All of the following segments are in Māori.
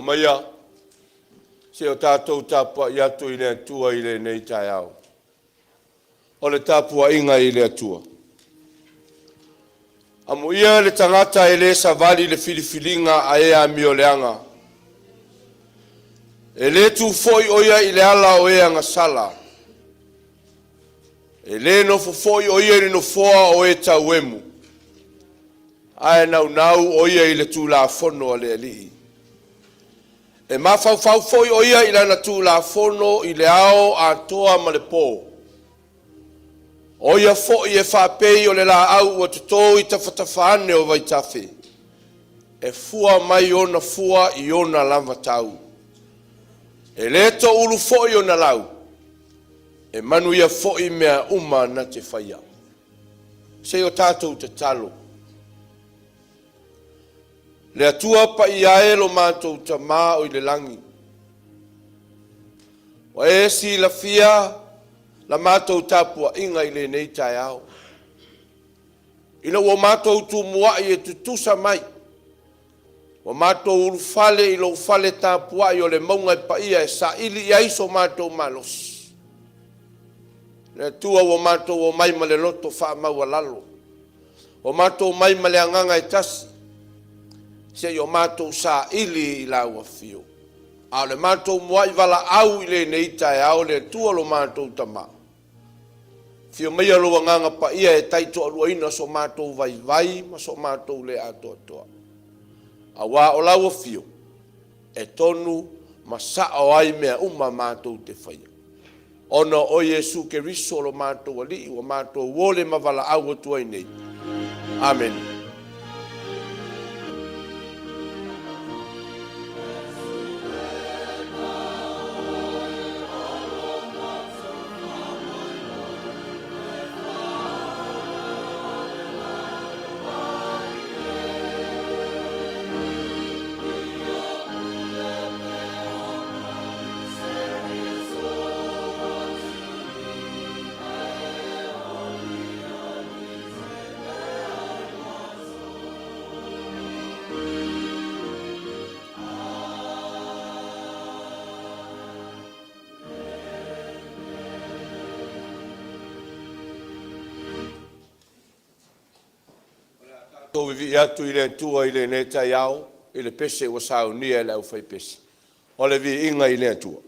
O maia, se o tātou tāpua i atu i le atua i le nei tai au. O le tāpua inga i le atua. Amu ia le tangata e le savali le filifilinga a ea mio leanga. E le tu foi oia i le ala o ea ngasala. E le no foi oia i no foa o e tauemu. Ae nau nau oia i le tu la fono a le alihi. E mafau fau foi oia i lana tu la fono i le ao a toa Malepeai. Oia foi e whapei o le la au o tuto i tawhatawhane o vaitafe. E fua mai ona fua i ona lava tau. E leto ulu foi ona lau. E manu ia foi mea uma na te whaia. Se o tātou te talo. Le atua pa i ae lo mātou ta mā o i le langi. O e si la fia la mātou tāpua inga i le nei tai au. Ina o mātou tu mua i e tutusa mai. O mātou uru fale i lo fale tāpua i o le maunga i pa ia e sa ili i aiso mātou Malosi. Le atua o mātou o mai ma le loto wha maua lalo. O mātou mai ma le anganga i tasi. Se yo mātou sa ili i lau a fio. A le mātou mua i wala au i le nei tai au le tua lo mātou tama. Fio mea lo nganga pa ia e taito alua ina so mātou vai vai ma so mātou le ato atoa. A wā o lau a fio. E tonu ma sa o ai mea uma mātou te whaia. Ona o Yesu ke riso lo mātou ali o mātou wole ma wala au atua i nei. Amen. Tō vivi atu i le tua i le ne tai au, i le pese o sao nia le au fai pese. O le vi inga i le tua.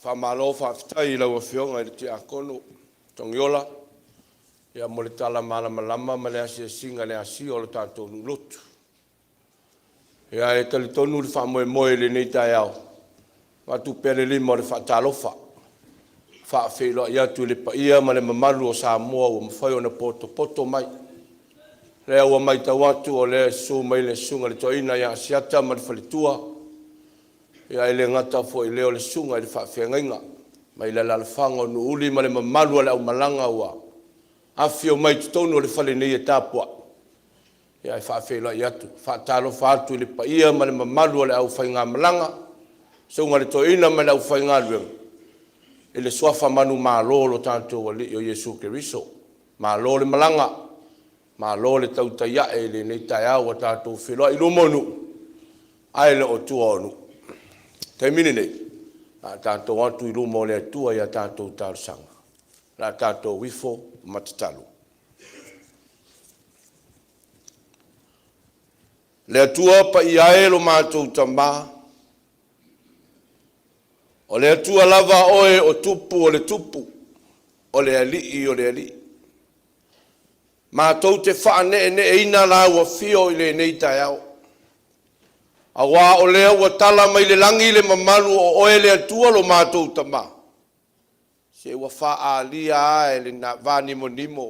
Whamalo whaftai lau a whionga i te akono, tongiola, ia mo le tala malama ma le asia singa le asia o le tātou nulotu. Ia e tali tonu le whamoe le nei tai au, matu pere lima o le whaatalofa, whaafeilo ia tu le paia ma le mamalu o Samoa o mwhai o na poto mai. Le aua mai tawatu o le su mai le sunga le toina ia asiata ma le whalitua, ia ele ngata fo i leo le sunga i le whaafengainga, mai le lalafanga no uli ma le mamalu le au malanga ua. Afio mai tutonu o le whale nei e tāpua. Ia e whaafeilo i atu, whaatalo whaatu i le paia ma le mamalu le au whainga malanga, sunga le toina ma le au whainga luenga. I le swafa manu malo lo tātou wa li o Yesu Keriso. Malo le malanga, malo le tautaya e le nei tai au a tātou whiloa i lumonu, ai le o tuonu. Te mini nei, a tātou atu i lumo le atua i a tātou tārsanga. La tātou wifo matatalu. Le atua pa i aelo mātou tama, o le atua lava oe o tupu o le tupu, o le ali o le ali. Mātou te whaane ne eina la ua fio i le nei tai au. A wā o lea ua tala mai le langi le mamalu o oe le atua lo mātou tama. Se ua wha a lia ae le na vānimo nimo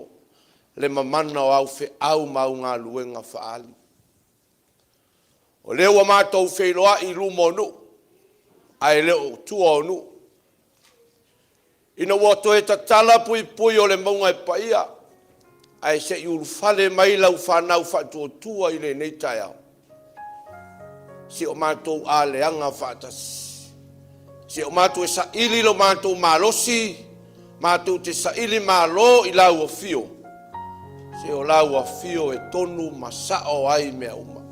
le mamana o au fe au mau ngā luenga wha ali. O lea ua mātou wheiloa i lumonu, ai leo tuonu. Ina ua toe ta tala pui o le maunga e paia, ai se i urufale mai lau whanau whatua tua i le nei tai au. Si o mātou a leanga whaatasi. Si o mātou e sa ili lo mātou Malosi, mātou te sa ili malo i lau a fio. Si o lau a fio e tonu masao ai mea uma.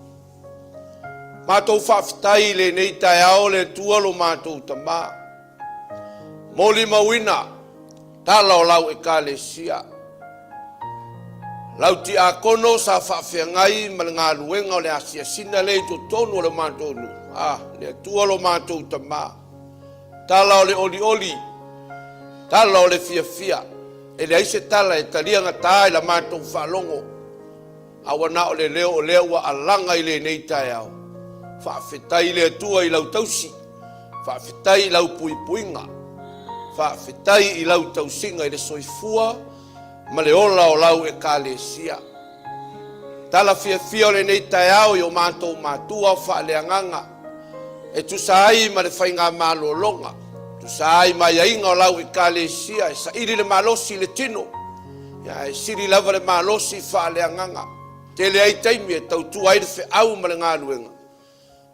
Mātou whaafitai le nei tai ao le tua lo mātou tama. Moli mawina, tala o lau e ka le sia. Lau ti a kono sa whaafeangai ma le ngā luenga o le asia sina le to tonu o le mātou nu. Le tua lo mātou tama. Tala o le oli, tala o le fia. E le aise tala e talia ngata i la mātou whalongo. Awana o le leo wa alanga i le nei tai au. Whaafetai le tua i lau tausi. Whaafetai i lau puipuinga. Whaafetai i lau tausinga i le soifua. Ma le ola o lau e ka le sia. Tala fia o le nei tai au i o mātou mātua whaaleanganga. E tu saai ma le whainga mālolonga. Tu saai ma iainga o lau e ka le sia. E sa iri le Malosi le tino. Ia e siri lava le Malosi whaaleanganga. Te le ai taimi e tautu aire fe au ma le ngā luenga.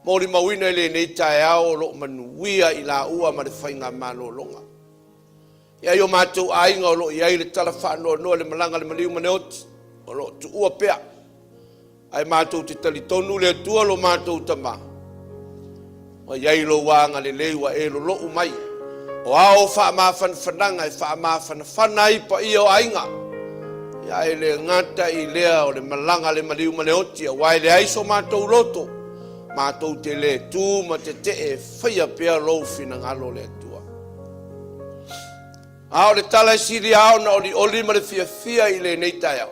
Mori mawina le nei tai au lo manuia i la ua ma le whainga mālolonga. Ia yo mātou ainga o lo iai le tala whanua noa le malanga le maliu maneoti. O lo tu ua pea. Ai mātou te talitonu le atua lo mātou tama. O iai lo wanga le lewa e lo umai. O ao wha mawhanwhananga e wha mawhanwhanai pa i o ainga. Ia e le ngata i lea o le malanga le maliu maneoti. A wai le aiso mātou loto. Mātou te le tū ma te e whaia pea lo fina ngalo le atua. Ao le tala e siri ao na oli ma le fia i le nei tai au.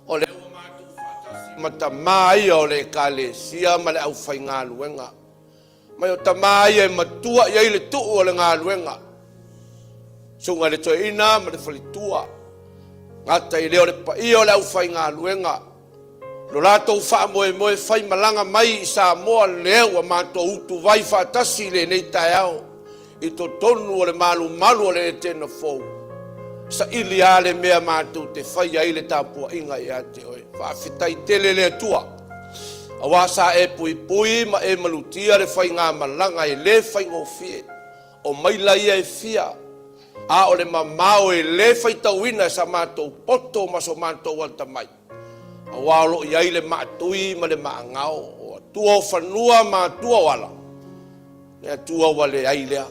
O le ua mātou whaatasi ma ta mai o le ka le sia ma le au whai ngā luenga. Mai o ta mai e matua i le tuu o le ngā luenga. Sunga le toi ina ma le whalitua. Ngata i leo le pa i o le au whai ngā luenga. Lo lātou wha moe whai malanga mai i Samoa leo a mātou utu vai whaatasi le nei tai au. I to tonu o le malu o le Etena Fou. Sa ili a le mea mātou te whai a ile tāpua inga i a te oe. Whaafetai tele le atua. A wasa e pui ma e malutia le whai ngā malanga e le whai ngō fie. O maila ia e fia. A o le mamao e le whai tauina sa mātou poto maso mātou alta mai. A walo i aile mātui ma le maangao. O atua o whanua ma atua wala. E atua wale ailea.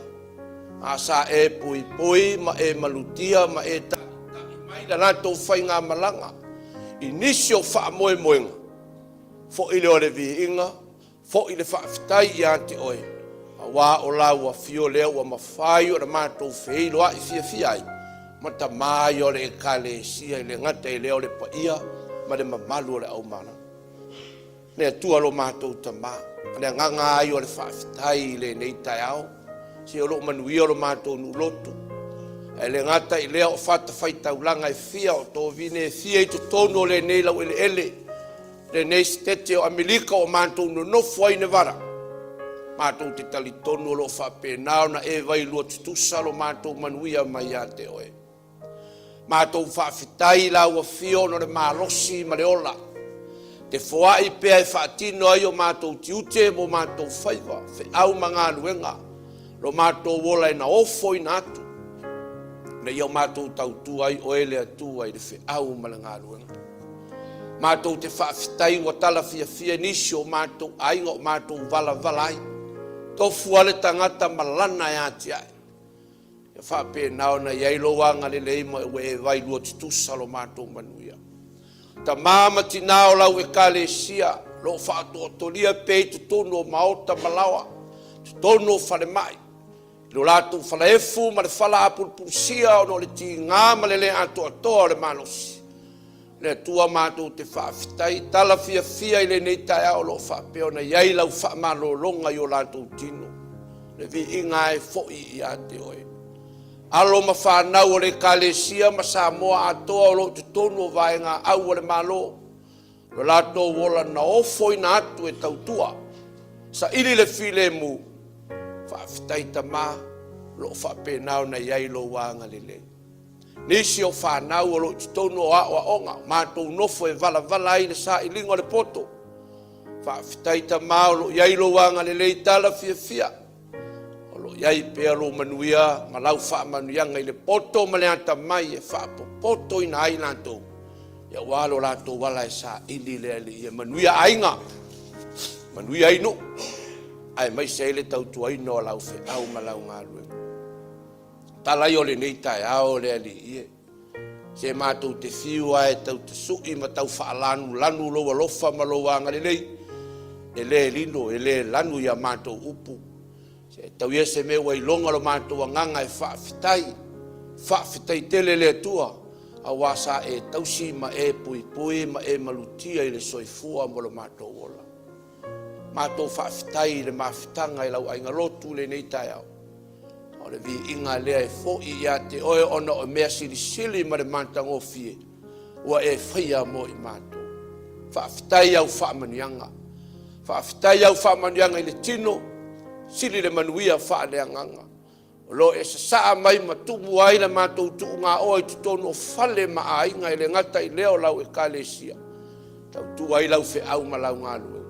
Asa e pui ma e malutia ma e ta mai la nato fai ngā malanga. Inisio wha moenga. Fo ile o le vi inga, fo ile wha fitai i ante oe. A wa o la wa fio le wa mafai o le matou fei loa I fia ai ma tamai o le ekalesia I le ngata I le o le paia ma le mamalu o le au mana le atua lo matou tama le nganga ai o le whaafitai le nei tai au si o lo manuia o lo matou nu lotu e le ngata I lea o whata whaitaulanga fia o tō vine fia I to tono le nei lau ele le nei stete o Amerika o matou no nofo ai nevara matou te tali tono lo whapenao na e vai lua tutusa lo matou manuia mai a te oe matou whaafitai la ua fio no le Malosi ma le ola te foai pea e whaatino ai o matou tiute mo matou whaiva au mga luenga lo matou wola na ofo I atu le iau matou tautu ai o ele atu ai le au malanga luenga matou te whaafitai wa tala fia nisi o matou ai o matou vala ai tofu ale tangata malana ya ati ai e whapenao na iai loanga le leima e vai lua tutusa lo matou manuia ta mama tinao lau e kalesia lo whaatotolia pei tutono maota malawa tutono whale mai lo lato whale efu ma le whala apulpusia o no le ti ngā ma le ato atoa le Malosi le tua matou te whaafitai tala fia I le nei tai au lo whapeo na iai lau whaamalolonga I o lato tino le vi inga e fo'i I a te oe alo ma whanau o le kalesia ma Samoa atoa o lo te tono vaenga au o le malo lo lato wola na ofo ina atu e tautua sa ili le file mu whaafitai tama lo whapenau na iai lo wanga lele nisi o whanau o lo te tono o a onga matou nofo e vala ai le sa ilingo le poto whaafitai tama o lo iai lo wanga lele I tala fia iai pea lo manuia ma lau whaamanuianga I le poto ma le ata mai e whaapopoto ina ai lantou ia walo lantou wala e sa ili le ali ia manuia ainga manuia aino ai mai se le tautu aino o lau au ma lau ngalue talai o le nei tai ao le ali ia se matou te fiua e tau te sui ma tau lanu lo alofa ma lo wanga le lei e le lino e le lanu ia matou upu tau ia se me wai longa lo matou nganga e whaafitai tele le tua a wasa e tausi ma e pui ma e malutia I le soifua mo lo matou ola matou whaafitai le mawhitanga I lau ainga lotu le nei tai au o le vi inga lea e fo'i ia te oe ona o mea sili ma le matangofie ua e whaia mo I matou whaafitai au whaamanianga I le tino sili le manuia whaaneanganga. Lo e saa mai matumu ai na matou tuu ngā oa I tutono whale ma ainga I le ngata I leo lau e kalesia. Tau tu ai lau fe au ma lau ngā lue.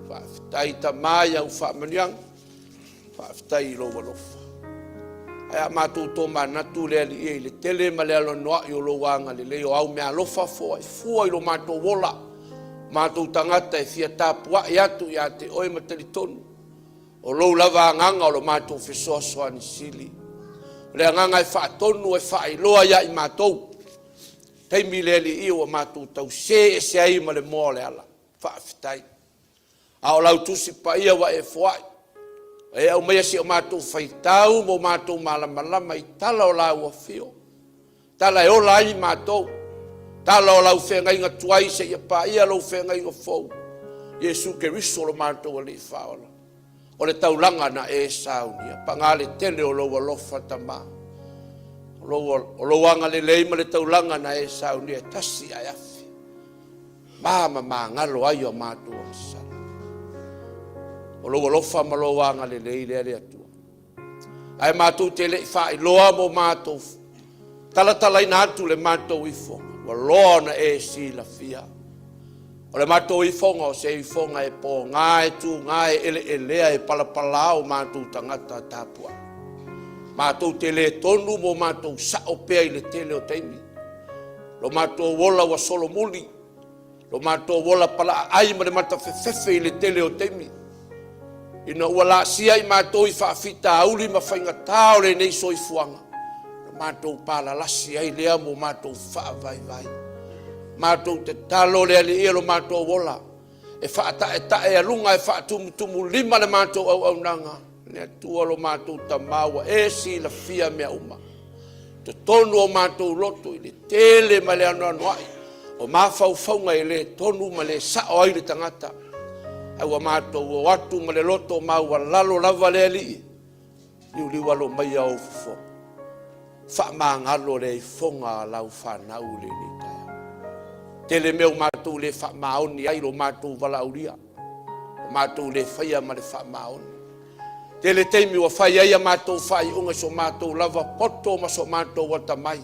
Whaafitai ta mai au whaamaniang. Whaafitai I lo walofa. Ai a matou tō manatu lea li I le tele ma lea lo noa I o lo wanga le leo au mea lofa fua. Fua I lo matou wola. Matou tangata e fia tāpua I atu I ate oe matali tonu. O lou lava nganga o lo matou fesoasoa ni sili. Le nganga e whaatonu e whaailoa ia I matou. Teimi le li I o matou tau se ai ma le moa le ala. Whaafitai. A o lau tusi pa ia wa e fuai. E au mea si o matou whaitau mo matou malamalama I tala o lau a fio. Tala e o lai matou. Tala o lau whengai ngā tuai se ia pa ia lau whengai ngā fau. Yesu ke riso lo matou a li whaola. O le taulanga na e saunia. Pangale tele o loa lofa tama. O loanga le leima le taulanga na e saunia. Tasi ai afi. Mama ngalo ai o mātua masana. O loa lofa ma loanga le leile le atua. Ai mātou tele I whai loa mo mātou. Talatala ina atu le mātou I fonga. Wa loa na e si la fia. O le matou I fonga o se I fonga e po ngā e tu ngā e elea e palapalao mātou tangata tāpua. Mātou te le tonu mo mātou sao pea I le tele o teimi. Lo mātou wola wa solo muli. Lo mātou wola pala ai ma le mata fefefe I le tele o teimi. Ina ua la sia I mātou I whaafita auli ma whainga tāo le nei soi fuanga. Lo mātou pala lasi ai lea mo mātou whaavai vai. Mātou te talo le ali ia lo mātou wola. E whaata e tae alunga e whaatumutumu lima le mātou au nanga. ne tua lo mātou tamaua e si la fia mea uma. Te tonu o mātou loto i le tele ma le anoanoai. O mawhauwhaunga i le tonu ma le sao ai le tangata. Au a mātou o atu ma le loto maua lalo lava le ali. Liu liu alo mai au fufo. Wha maangalo le i fonga lau whanau le ni taia. Tele meu mātou le wha maoni ai lo mātou wala auria. O mātou le whaia ma le wha maoni. Tele teimi wa whai ai a mātou whai unga so mātou lava poto ma so mātou wata mai.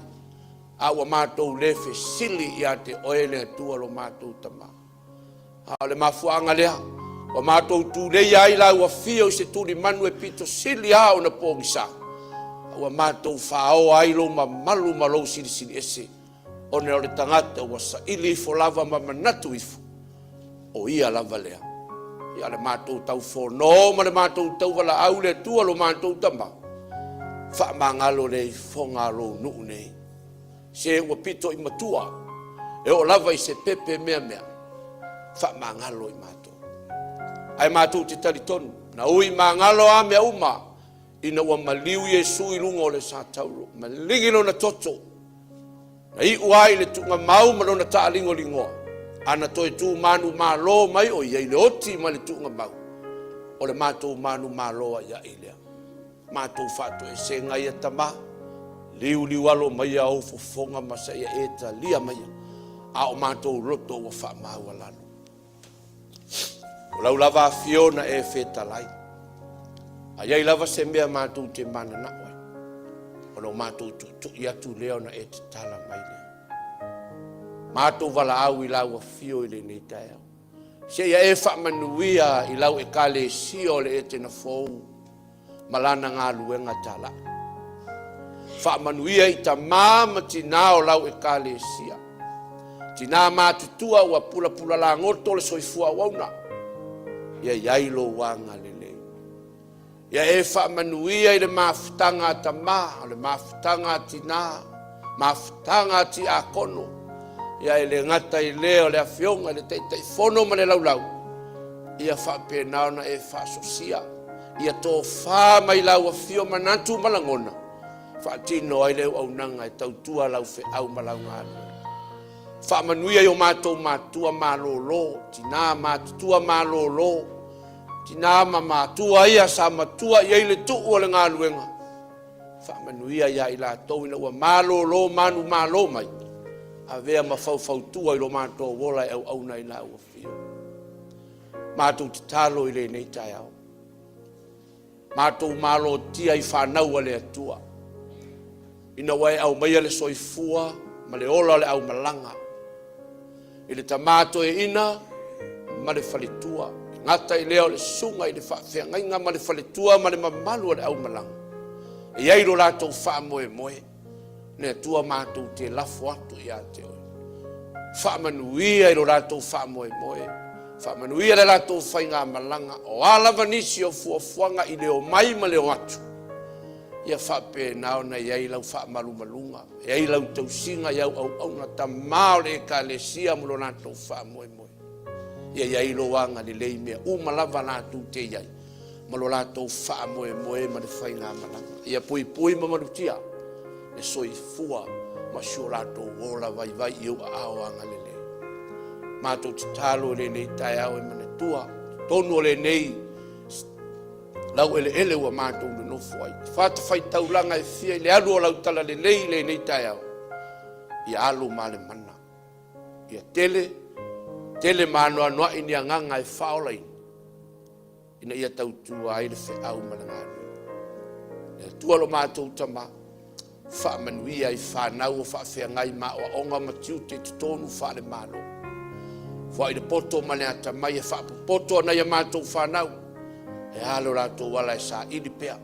A wa mātou le fe sili i a te oele atua lo mātou tama. A le mafuanga lea. Wa mātou tu lei ai la ua fia o se tuli manu e pito sili a o na pōngisa. A wa mātou whao ai lo ma malu ma lo sili sili ese. O ne o le tangata wa sa ili fo lava ma manatu ifu. O ia lava lea. Ia le mātou tau whono, ma le mātou tau wala au le tua lo mātou tama. Wha mangalo le whonga lo nuu nei. Se ua pito i matua. E o lava i se pepe mea mea. Wha mangalo i mātou. Ai mātou te tari tonu. Na ui mangalo a mea uma. Ina ua maliu Yesu i lungo le sa tauro. Malingilo na toto. Na i uai le tunga mau ma lona taa lingo lingoa. Ana toi tu manu malo mai o iei le oti ma le tunga mau. O le mātou manu malo a ia ilea. Mātou whato e se ngai a tama. Liu liu alo mai a o fofonga masa ia eta lia mai. A o mātou roto wa wha mau alano. O lau lava Fiona e feta lai. A iei lava se mea mātou te mana na oi. O lau mātou tu i atu leo na e te tala mai lea. Mātou wala au i lau a fio i le nei tae au. Se ia e whamanuia i lau e kale sio le Etena Fou. Malana ngā luenga tala. Whamanuia i ta māma tina o lau e kale sia. Tina mātutua ua pula pula la ngoto le soifua wauna. Ia iailo wanga le lei. Ia e whamanuia i le mafutanga ta mā. Le mafutanga tina. Mafutanga ti a kono. Ia ele ngata i leo le afionga le teitai fono ma le laulau. Ia whapena ona e whasosia. Ia tō wha mai lau a fio manatu malangona. Whaatino ai leo au nanga e tautua lau fe au malau ngānu. Whamanuia i o mātou mātua mālolo. Tina mātua mālolo. Tina mātua ia sa matua ia i le tuu o le ngānuenga. Whamanuia ia i la tau ina ua mālolo manu mālo mai. A vea ma fau tua i lo mātou wola e au nei la ua fio. Mātou te talo i le nei tai au. Mātou mālo tia i whanau le atua. Ina wai au maia le soifua, ma le ola le au malanga. I le tamato e ina, ma le faletua. Ngata i leo le sunga i le whawhiangainga ma le faletua, ma le mamalu le au malanga. E airo lātou wha moe moe. Ne tua mātou te lafo atu i a te oi. Whamanuia i lo rātou whamoe moe. Whamanuia le rātou whainga malanga. O alawa nisi o fuafuanga i leo mai ma leo atu. Ia whape nao na iei lau whamalu malunga. Iei lau tausinga iau au na ta mao le ka le sia mulo rātou whamoe moe. Ia iei lo wanga li lei mea umalawa rātou te iei. Malo rātou whamoe moe ma le whainga malanga. Ia pui pui ma marutia. E soi fua ma shurato wola vai vai iu a awanga lele. Mātou te talo le nei tai au e mana tua. Tonu le nei lau ele ua mātou le nofu ai. Whata whai taulanga e fia le alu o lau tala le nei tai au. Ia alu ma le mana. Ia tele manoa noa ini anganga e whaola ina. Ina ia tautua ai le whi au malanganu. Ia tua lo mātou tama. Whamanuia i whanau o whawhiangai ma o onga matiu te tonu whare malo. Wha i le poto mane ata mai e whapopoto na ia mātou whanau. E halo rātou wala e sa ili pea.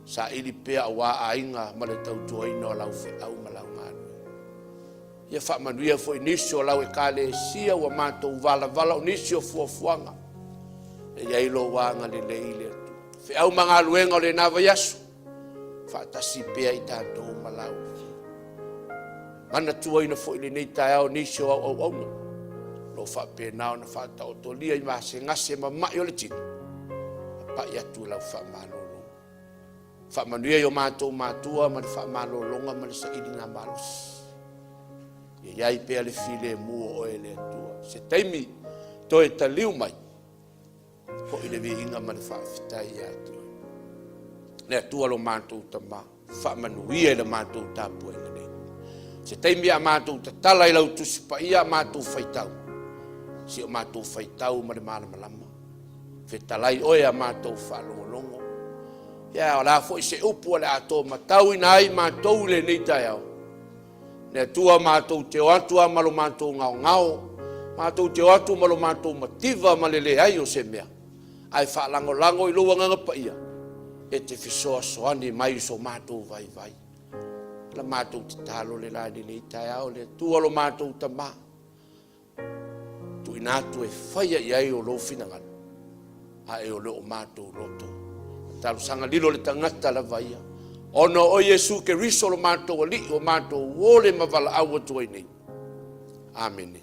Sa ili pea wā a inga ma le tautua ina o lau au ma lau ngānu. Ia whamanuia fo i nisi o lau e kāle e sia wa mātou wala o nisi o fuafuanga. E iailo wanga le leile atu. Whi au mga luenga o le nawa yasu. Whaatasi pea i tātou malau. Mana tua ina fo ili nei tai au nisi o au. Lo whapea nao na whaata o tolia i maase ngase ma mai o le tini. pa ia tu la fa malolo fa manuia yo matua ma fa malolonga ma sa idinga malos ia ai pe le file mu o ele tua se taimi to e taliu mai po ile vinga ma fa fitai ia tu le tua lo matou tama fa manuia le matou tapu e nei se taimi a matou tatala i lau tusi pa ia matou faitau si o matou faitau ma le malama fetalai oe a matou whalongolongo. Ia o la fo i se upu le ato matau ina ai matou le nei tai au. Ne tua matou te oatua malo matou ngao ngao. Matou te oatu malo matou mativa malele ai o se mea. Ai whalango lango i lua nganga pa ia. E te fisoa soani mai so matou vai vai. La matou te talo le la ni nei tai au le tua lo matou tama. Tu inatu e whaia iai o lo finangana. A e o leo mātou loto. Taru sanga lilo le tangata la vaia. Ono o Yesu ke riso lo mātou ali o mātou wole mavala awa tuai nei. Amen.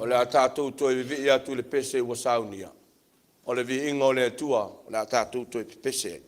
O le atatou toi vivi atu le pese ua saunia. O le vi inga o le atua, o le atatou toi pese.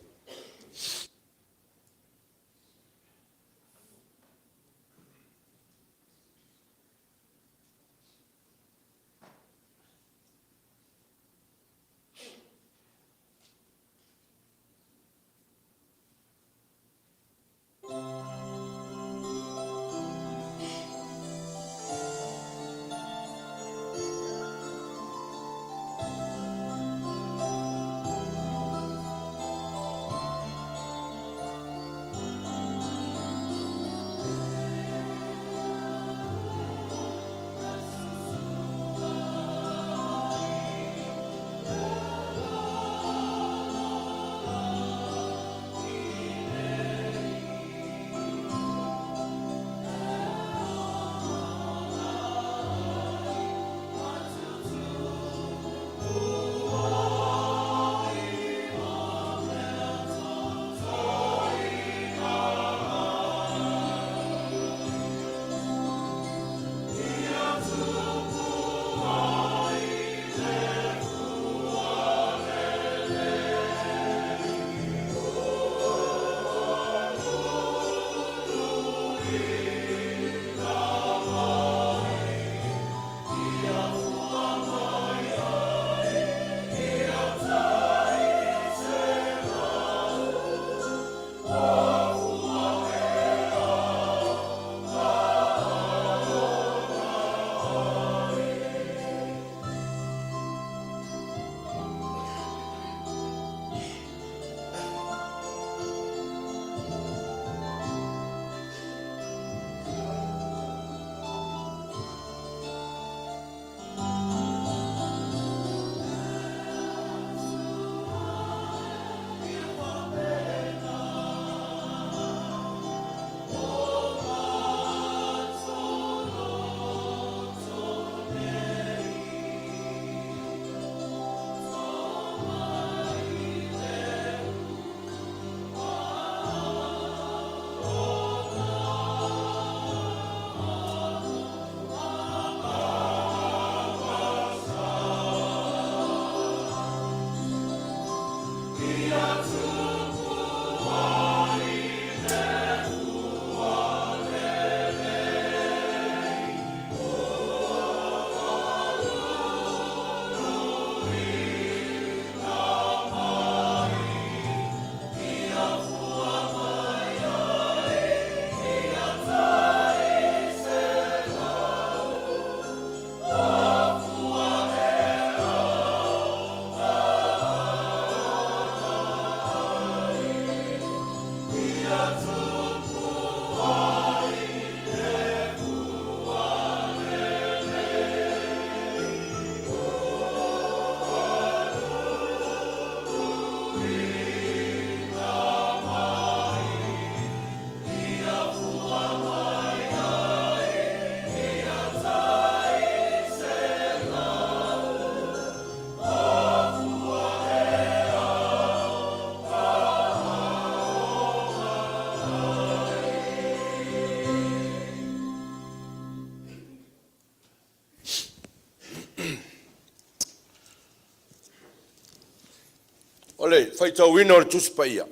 Ole, faitauina o le tusi paia.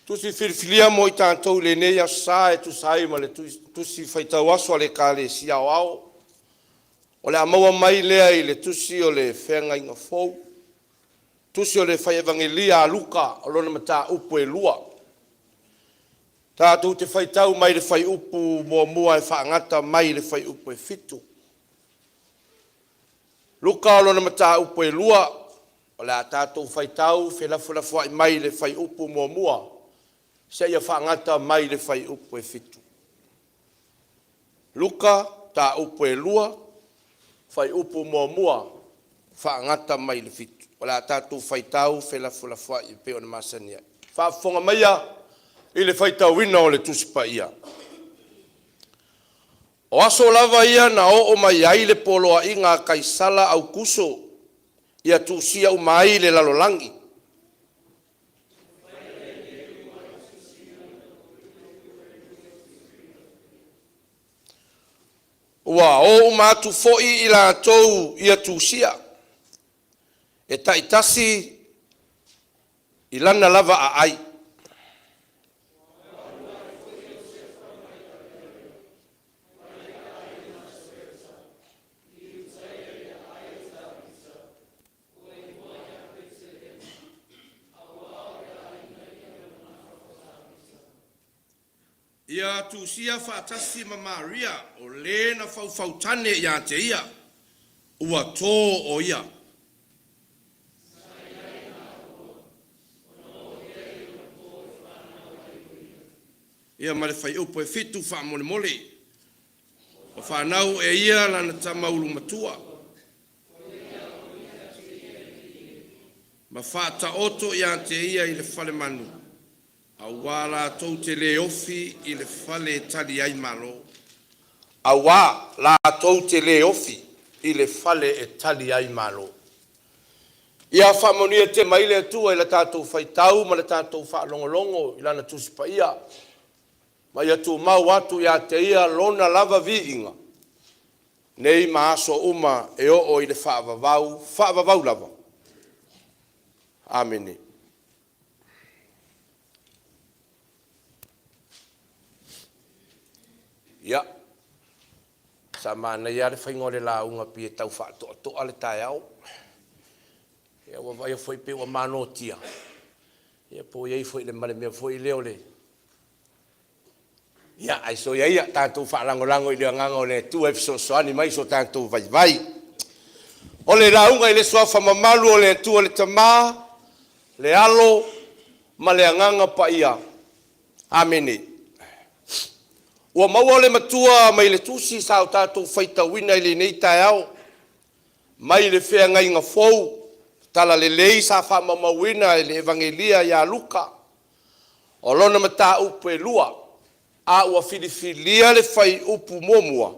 Tusi filifilia mo i tātou le nei asa e tusai ma le tusi faitau aso le ka le si au au. O le amaua mai lea i le tusi o le Etena Fou. Tusi o le fai evangelia a Luka o lona mata upu e lua. Tātou te faitau mai le fai upu mua e whaangata mai le fai upu e fitu. Luka o lona mata upu e lua. O le a tātou faitau whelafua mai le fai upu mua. Se ia whaangata mai le fai upu e fitu. Luka tā upu e lua. Fai upu mua. Whaangata mai le fitu. O le a tātou faitau whelafua i peo na masania. Whaafonga maia i le faitau ina o le tusipa ia. O aso lava ia na o mai ai le poloa inga kai sala au kuso. Ia tusia umai le lalolangi. Ua o umatu foi ila tou ia tusia. E taitasi ilana lava a ai. Ia tusia whaatasi ma Maria o le na whauwhautane ia te ia. Ua tō o ia. Ia mare whai upo e fitu wha mole mole. O whanau e ia lana tamaulu matua. Ma whaata oto ia te ia i le whale manu. Awa la tau te le ofi i le whale tali ai malo. Awa la tau te le ofi i le whale e tali ai malo. Ia whamonia te maile atua i la tātou whaitau ma la tātou whaalongolongo i lana tusipa ia. Ma ia tu mau atu ia te ia lona lava viinga. Nei maaso uma e o i le whaavavau lava. Amene. Ia. Sa mana ia le whaingore la unga pi e tau whaatoa ale tae au. Ia wawai foi pe wa mano tia. Ia po iei foi le male mea foi leo le. Ia ai so ia tātou whaalango i lea nganga o le tu episoso ani mai so tātou vai. O le raunga i le soafa mamalu o le tu o le tamā, le alo, ma le nganga pa ia. Amene. Ua maua le matua mai le tusi sao tātou whaitauina i le nei tae au. Mai le whea ngai ngā fou, tala le lei sa wha mamauina i le evangelia ia Luka. O lona mata upu e lua. A ua filifilia le whai upu momua.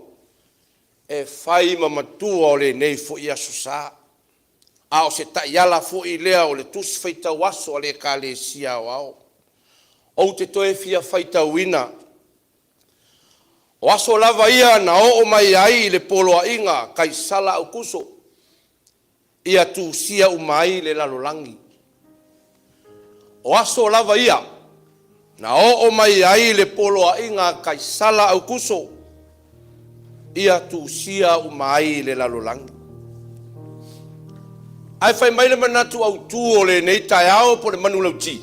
E whai mamatua o le nei fo ia susa. A o se taiala fo i lea o le tusi whaitau aso o le ka le sia o au. O te toe fia whaitauina. O aso lava ia na o mai ai le poloa inga kai sala au kuso. Ia tu sia umai le lalolangi. O aso lava ia na o mai ai le poloa inga kai sala au kuso. Ia tu sia umai le lalolangi. Ai fai mai le manatu au tu o le nei tai au po le manu lauti.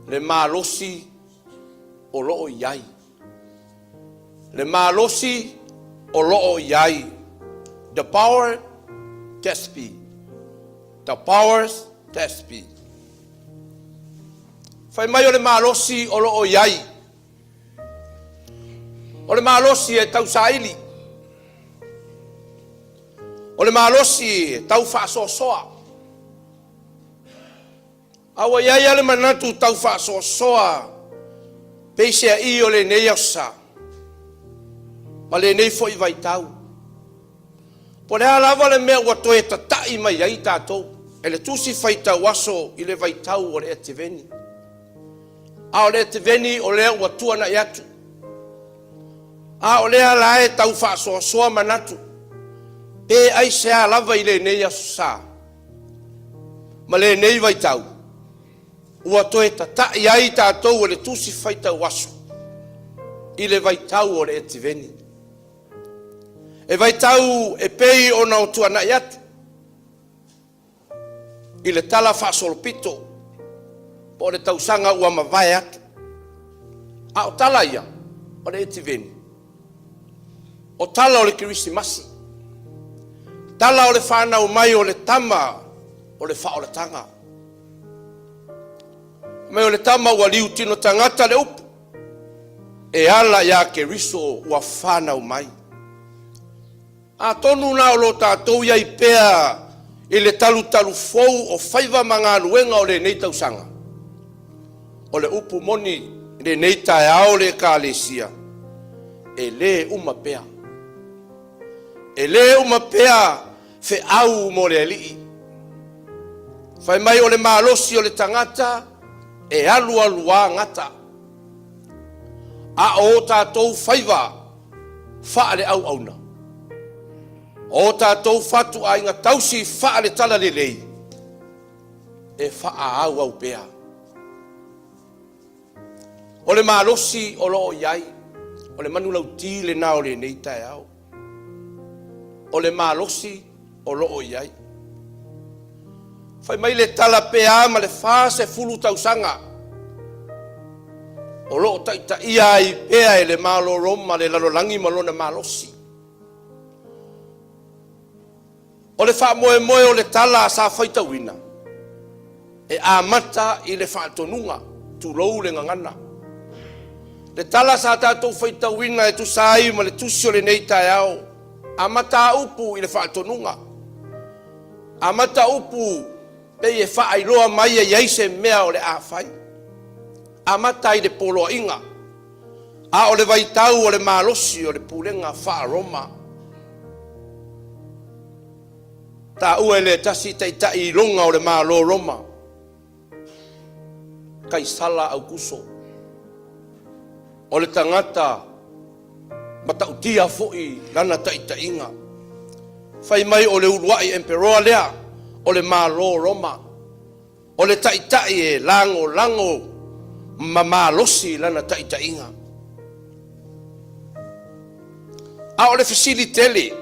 Le Malosi o loo iai. Le Malosi o loo iai. The power test speed. The powers test speed. Fai mai o le Malosi o loo iai. O le Malosi e tau saili. O le Malosi e tau whaasosoa. Awa iai ale manatu tau whaasosoa. Peisea I o le nei asa. Ma le nei fo I vai tau. Po le alava le mea ua toe tatai mai ai tātou. E le tusi whaitau aso I le vai tau o le eteveni. A o le eteveni o lea ua tuana I atu. A o lea lae tau whaasosoa manatu. Pe ai se alava I le nei aso sa. Ma le nei vai tau. Ua toe ta iai tātou o le tusi whaita wasu. I le vai tau o le etiveni. E vai tau e pei o na o tuana i atu. I le tala whaasolopito. Po le tausanga ua mawai atu. A o tala ia o le etiveni. O tala o le kirisimasi. Tala o le whanau mai o le tama o le whaoletanga. Mai o le tama ua liu tino tangata le upu. E ala ia ke riso ua whanau mai. A tonu na o lo tātou ia i pea i le talu fou o whaiva mga luenga o le nei tausanga. O le upu moni le nei tae ao le kālesia. E le uma pea. E le uma pea fe au mo le alii. Fai mai o le Malosi o le tangata e alua ngata. A o tātou whaiva wha le au auna. O tātou whatu a inga tausi wha le tala le lei. E wha au pea. O le Malosi o loo iai. O le manu lau ti le nao le nei tae au. O le Malosi o loo iai. Fai mai le tala pea ma le wha se fulu tausanga. O loo taita ia i pea e le malo roma le lalolangi malona Malosi. O le wha moe o le tala sa whaita wina. E amata i le wha tonunga tu lou le ngangana. Le tala sa tātou whaita wina e tu sai ma le tusi o le nei tae au. Amata upu i le wha tonunga. Amata upu pe e wha iloa mai e iaise mea o le a whai. Amata i le polo inga. A o le vaitau o le Malosi o le pulenga wha roma. Ta ue le tasi taita i longa o le malo roma. Kai sala au kuso. O le tangata matautia foi lana taita inga. Fai mai o le uluai emperoa lea o le malo roma. O le taita e lango ma Malosi lana taita inga. A o le fasilitele.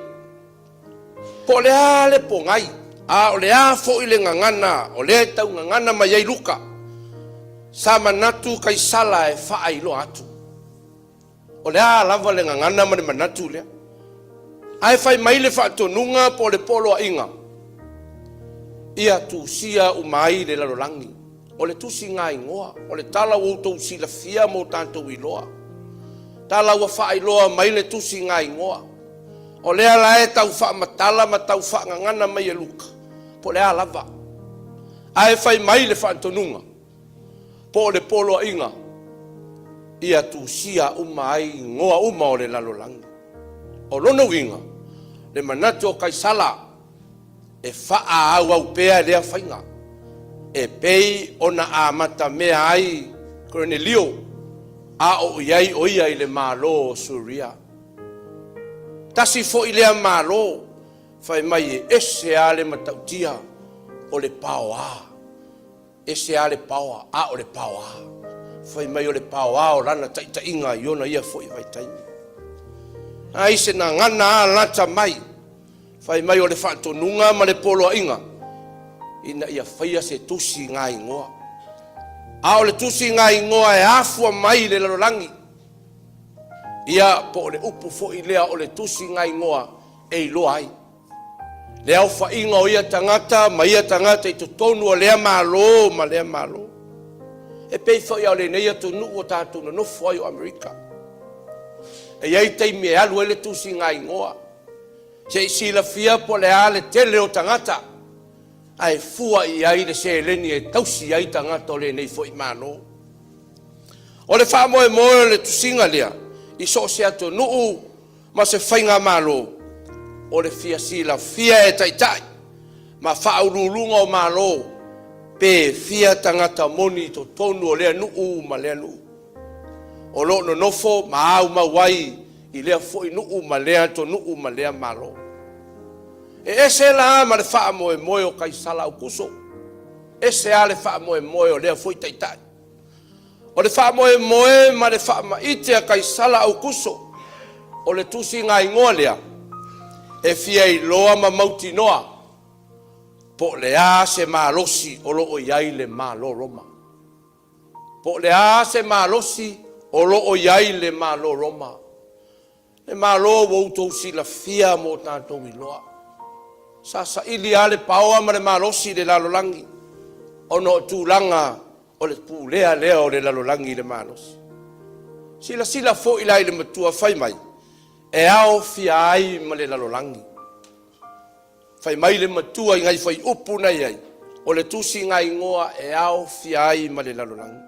Po le a le pongai. A o le a foi le ngangana. O le tau ngangana mai ai Luka. Sa manatu kai sala e faa ilo atu. O le a lava le ngangana ma le manatu lea. Ai fai mai le faa tonunga po le polo a inga. Ia tu sia umai le lalolangi. O le tusi ngā ingoa. O le tala wautou sila fia mo tātou iloa. Tala wa faa iloa mai le tusi ngā ingoa. O lea lae tau wha matala ma tau wha ngangana mai e Luka. Po lea lava. Ae fai mai le wha tonunga. Po le polo a inga. Ia tu sia ai ngoa o le lalolangi. O lono winga. Le manatu o kaisala. E wha au pea lea whainga. E pei ona a mata mea ai Cornelio. A o iai o ia i le malo o Suria. Tasi fo i lea malo, fai mai e ese a le matautia o le paoa. Ese a le paoa, a o le paoa. Fai mai o le paoa o lana taita inga i ona ia fo i vai taimi. A ise na ngana a lata mai, fai mai o le whaatonunga ma le polo a inga. Ina ia whaia se tusi ngā ingoa. A o le tusi ngā ingoa e afua mai le lalolangi. Ia po le upu fo i lea o le tusi ngai ngoa e iloa ai. Le au wha inga o ia tangata, ma ia tangata i tonu o lea malo, ma lea malo. E pei fo i au le neia tonu o tātou na nofo ai o Amerika. E iai teimi e alu e le tusi ngai ngoa. Se i sila fia po le a le tele o tangata. Ai fua i ai le se leni e tausi ai tangata o le nei fo i malo. O le wha moe moe le tusinga lea. I so se ato nuu ma se whainga malo. O le fia sila fia e taitai. Ma whaurulunga o malo. Pe fia tangata moni to tonu o lea nuu ma lea nuu. O lo no nofo ma au ma wai. I lea fo i nuu ma lea to nuu ma lea malo. E ese la ma le wha moe moe o kai sala o kuso. e se ale wha moe moe o lea fui taitai. O le wha moe moe ma le wha ma itea kai sala au kuso. O le tusi ngā ingoa lea. E fia i loa ma mauti noa. Po le a se malosi o lo o iai le malo roma. Po le a se malosi o lo o iai le malo roma. Le malo wo utou si la fia mo tātou i loa. Sa ili ale paoa ma le malosi le lalolangi. Ono tūlanga o le pūlea lea o le lalolangi le malosi. Sila fo ilai le matua fai mai. E ao fia ai ma le lalolangi. Fai mai le matua ngai fai upu nei ai. O le tusi ngai ngoa e ao fia ai ma le lalolangi.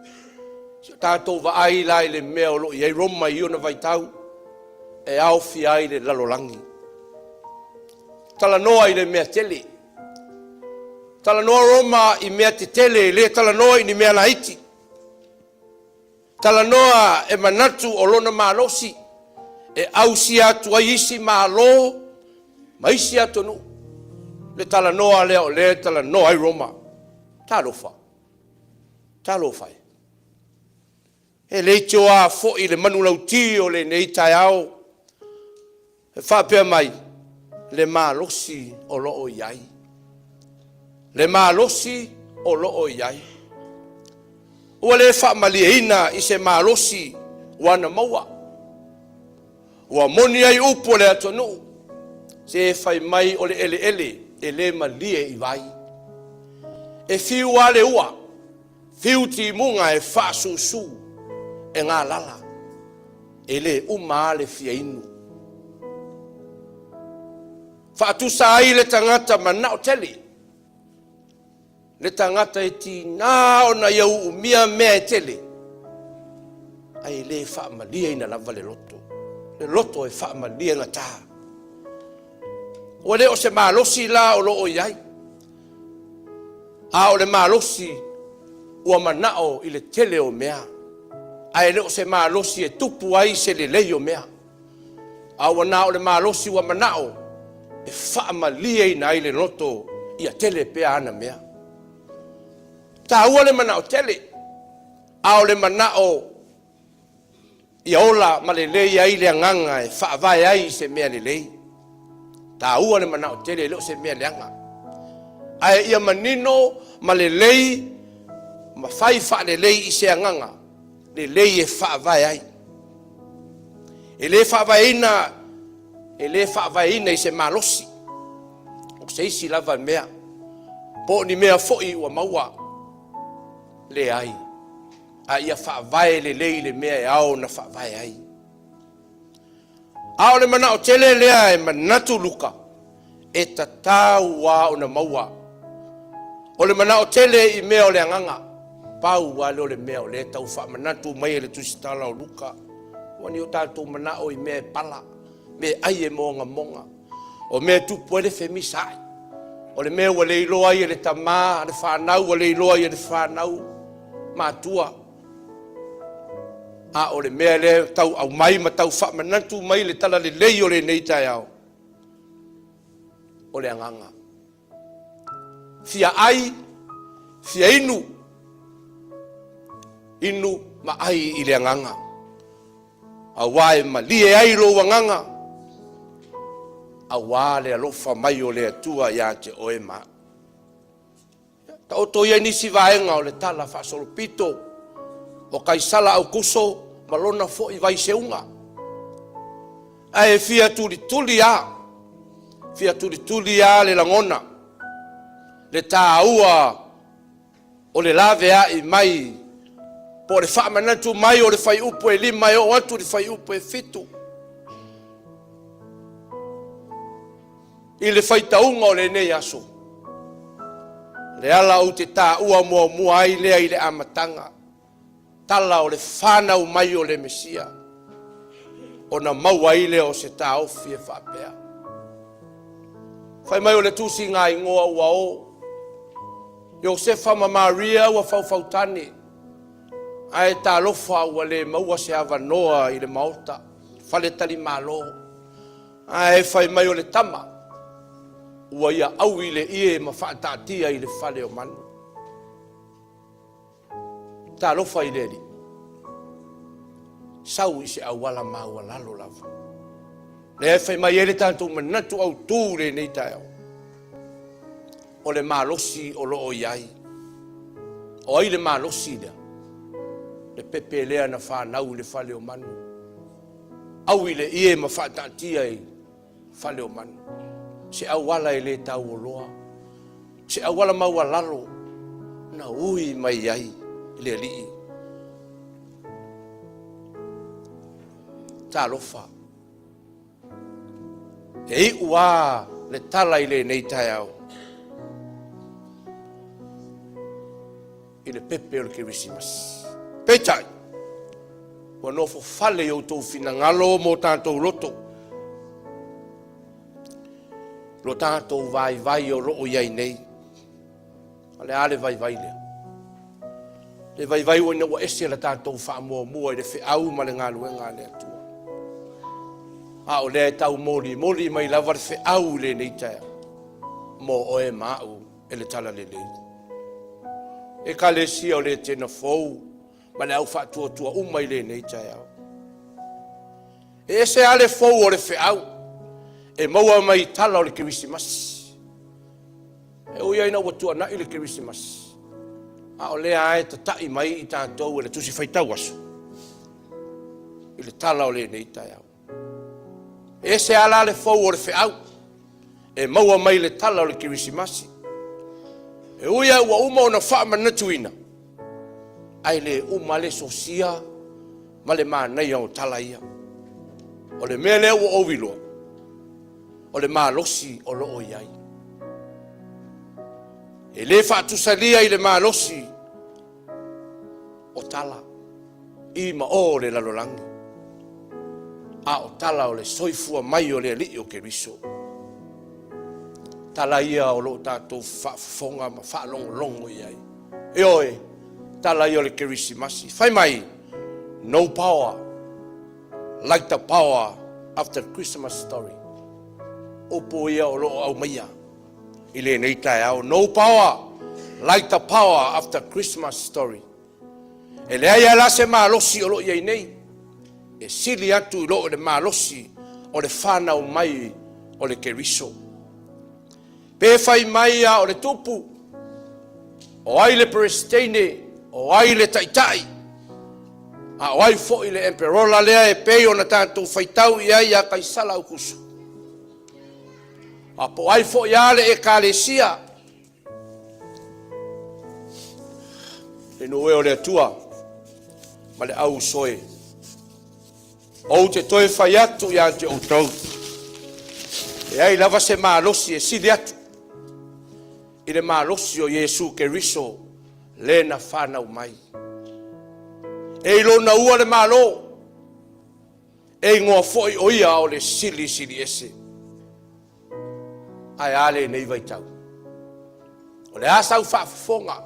Tātou wa ai lai le mea o lo i ai roma i ona vai tau. E ao fia ai le lalolangi. Tala noa i le mea tele. Tala noa roma i mea te tele, le tala noa i ni mea laiti. Tala noa e manatu o lona malosi. E au si atu ai isi malo, ma isi atu nu. Le tala noa leo, le tala noa i roma. Talofa. Talofa. E le tio a fo i le manu lauti o le nei tai au. E whapea mai, le malosi o loo iai. Le malosi o loo iai. Ua le whaamaliaina i se malosi wana maua. Ua moni ai upo le atonu. Se fai mai o le ele e le malie i vai. E fiu ale ua. Fiu ti munga e whaasusu e ngā lala. E le uma ale fia inu. Whaatusa ai le tangata manao tele. Le tangata e ti nā o na iau umia mea e tele. Ai le whaamalia ina lava le loto. Le loto e whaamalia ngata. O le o se malosi la o loo iai. A o le malosi ua manao i le tele o mea. Ai le o se malosi e tupu ai se le lei o mea. A wana o le malosi ua manao e whaamalia ina ai le loto i a tele pea ana mea. Ta ua le manao tele. A o le manao i ola ma le lei ai le anganga e whaavai ai se mea le lei. Ta ua le manao tele leo se mea le anga. Ai ia manino ma le lei ma fai wha le lei i se anganga. Le lei e whaavai ai. E le whaavai ina i se malosi. O se isi lava mea. Po ni mea foi ua maua. Le ai. A ia whaavai le lei le mea e ao na whaavai ai. Ao le manao tele lea e manatu Luka. E tatau wa o na maua. O le manao tele i mea o le anganga. Pau wa le mea o le tau wha manatu mai le tusitala o Luka. Wani o tātou manao i mea pala. Me ai e monga. O mea tupu ele femisai. O le mea wa le iloa i le tamā, le whanau, wa le iloa i le whanau. Mātua. A o le mea le tau au mai ma tau wha manatu mai le tala le lei o le nei tai au. O le anganga. Fia ai, fia inu. Inu ma ai i le anganga. A wae ma lie ai lo wanganga. A wale alofa mai o le atua ia te oe ma. Ta oto ia nisi vaenga o le tala whasolopito. O kai sala au kuso malona fo i vai seunga. Ae fia tuli a. Fia tuli a le langona. Le tāua o le lave a i mai. Po le wha manatu mai o le whai upo e lima e o atu le whai upo e fitu. I le whai taunga o le nei aso. Le ala o te tā ua mua ai lea i le amatanga. Tala o le whanau mai o le Mesia. O na maua i le o se tā ofi e whapea. Whai mai o le tusi ngā ingoa ua o. Iosefa ma Maria ua whaufautane. Ai tā lofa ua le maua se avanoa i le maota. Whale tali malo. Ai whai mai o le tama. Ua ia au i le ie ma whaatatia i le whale o manu. talofa i le li. Sau i se awala maua lalo lava. Le fai mai ele tanto manatu au tū le nei tai au. O le malosi o loo iai. O ai le malosi lea. Le pepe lea na whanau le whale o manu. Au i le ie ma whaatatia i whale o manu. Se awala e le tau o loa. Se awala maua lalo. Na ui mai iai le lii. Talofa. E ua le tala i le nei tai au. I le pepe o le Kirisimas. Peitai. Wa nofo fale o tau fina ngalo mo tātou loto. Lo tātou vai o loo iai nei. Ale ale vai lea. Le vai o ina wa ese la tātou wha mua i le whi au ma le ngālu e ngā lea tua. A o lea tau moli mai lava le whi au le nei taia. Mo oe mau e le tala le lei. E ka le sia o le Etena Fou, ma le au whaatua umai le nei tai au. E se ale fou o le whiau, e maua mai tala o le Kirisimas. E uia ina watua na i le Kirisimas. A o lea ae ta tai mai i tātou e le tusi whaitau aso. I le tala o le nei tai au. E se ala ale fou o le whiau, e maua mai le tala o le Kirisimasi. E uia ua uma o na wha manatuina. Ai le uma le sosia, ma le mānei au tala ia. O le mea lea ua owiloa. O le malosi o loo iai. E le whaatusalia i le malosi o tala. I ma o le lalolangi. A o tala o le soifua mai o le li o Keriso. Tala ia o lo tātou whaafonga ma whaalongo iai. E oe, tala ia o le Kirisimasi. Whai mai, no power like the power of the Christmas story. Opo ia o lo au maia. I le nei tai au, no power like the power of the Christmas story. E lea ia la se malosi o lo iai nei. E sili atu i lo o le malosi o le whanau mai o le Keriso. Pe fai mai a o le tupu, o ai le prestene, o ai le taitai, a o ai fo i le emperola lea e pei o na tātou whaitau i ai a kaisala ukusu. A po ai fo i ale e kālesia, e no e o le atua, ma le au soe. O te toe fai atu i ante o tau. E ai lava se malosi e sili atu. I le malosi o Yesu Keriso, le na whanau mai. E ilo na ua le malo, e ngoa foi o ia o le sili ese. Ai ale nei vai tau. O le a sau whaafonga,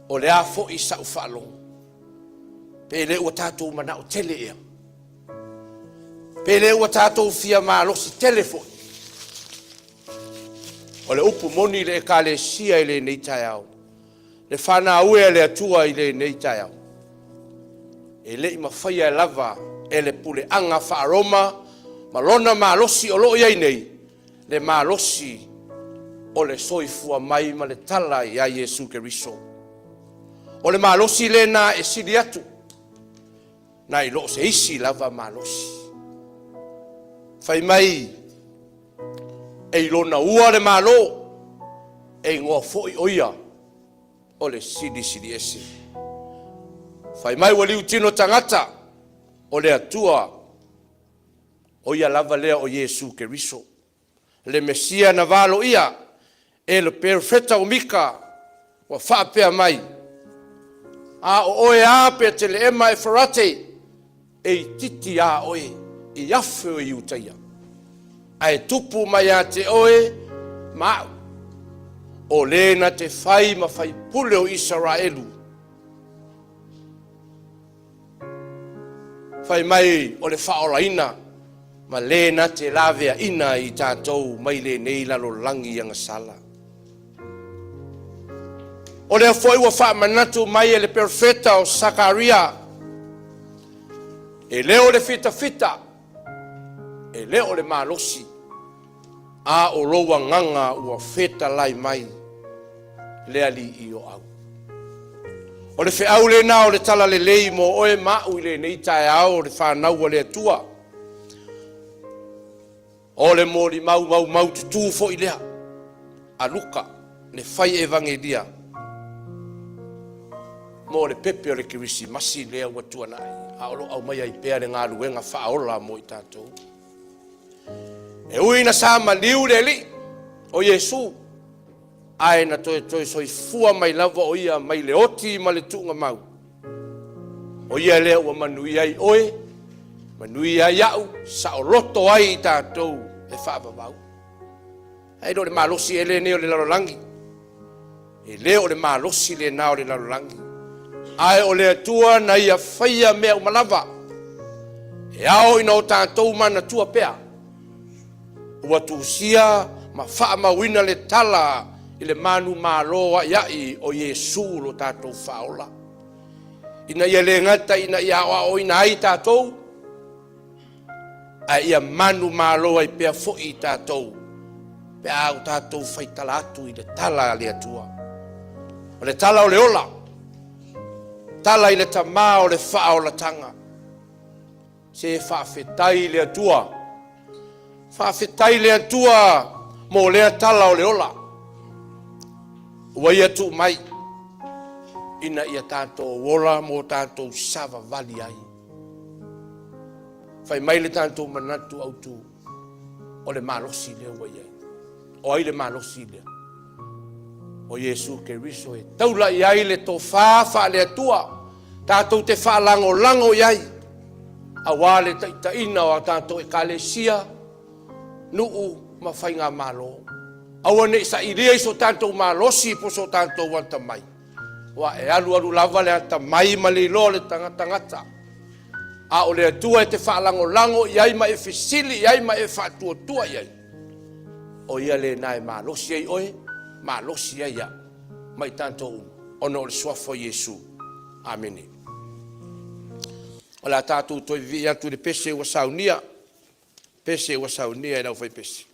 o le a foi sau whaalong. Pe le ua tātou mana o tele ea. Pe le ua tātou fia malosi telefoni. O le upu moni le ekalesia i le nei tai au. Le whana ue le atua i le nei tai au. E le ima whaia e lava e le pule anga whaaroma ma lona malosi o loo iai nei. Le malosi o le soifua mai ma le tala i a Yesu Keriso. O le malosi le na e sili atu. Na i loo se isi lava malosi. Whai mai e ilona ua le malo, e ngoa foi oia, o le sili ese. Whai mai waliu tino tangata, o le atua, oia lava lea o Yesu Keriso. Le Mesia na valo ia, e le perfeta o mika, wa whaapea mai. A o oe a pe te le ema e farate, e titi a oe, i afu e iutaia. Ai tupu mai a te oe, mau. O lena te whai ma whai pule o Israelu. Whai mai o le whaoraina, ma lena te lavea ina i tātou mai le nei lalo langi anga sala. O lea foi ua whaamanatu mai e le perfeta o Sakaria. E leo le fita. E leo le malosi. A o roa nganga ua feta lai mai. Lea li i o au. O le whiau le na o le tala le lei mo oe mau i le nei tae au o le whanau le atua. O le mori mau tutu fo i lea. A Luka, le whai evangelia. Mo le pepe o le kirisi masi lea ua tuanai. A olo au mai ai pea le ngā luenga whaola mo i tātou. E uina sa maliu le li o Yesu. Ai na toi soi fua mai lava o ia mai le oti ma le tunga mau. O ia lea ua manui ai oe, manui ai au, sa o roto ai tātou e whaapapau. Ai do le malosi e le neo le lalolangi. E leo le malosi le nao le lalolangi. Ai o le atua na ia whaia mea umalava. E ao ina o tātou mana tua pea. Ua tusia ma wha mawina le tala i le manu māloa iai o Yesu lo tātou whaola. Ina ia le ngata ina ia o ina ai tātou. A ia manu māloa i pea fo i tātou. Pea au tātou whaitala atu i le tala le atua. O le tala o le ola. Tala i le tamā o le whaola tanga. Se whaafetai le atua. Whaafetai le atua mo lea tala o le ola. Ua ia tu mai. Ina ia tātou wola mo tātou sava vali ai. Whai mai le tātou manatu au tu. O le malosi lea ua iai. O ai le malosi lea. O Yesu ke riso e taula iai le to wha le atua. Tātou te wha lango iai. A wale taitaina o tātou e kalesia. Nuu ma whai ngā malo. Awa ne sa iria iso tātou malosi po so tātou wanta mai. Wa e alu lava le ata mai ma le lo le tangata. A o le atua e te whaalango iai ma e fesili iai ma e whaatua iai. O ia le nae malosi ai oe, malosi ai ia. Mai tātou ono o le suafo Yesu. Amene. O la tātou toi vi atu le pese ua saunia. Pese ua saunia e nau fai pese.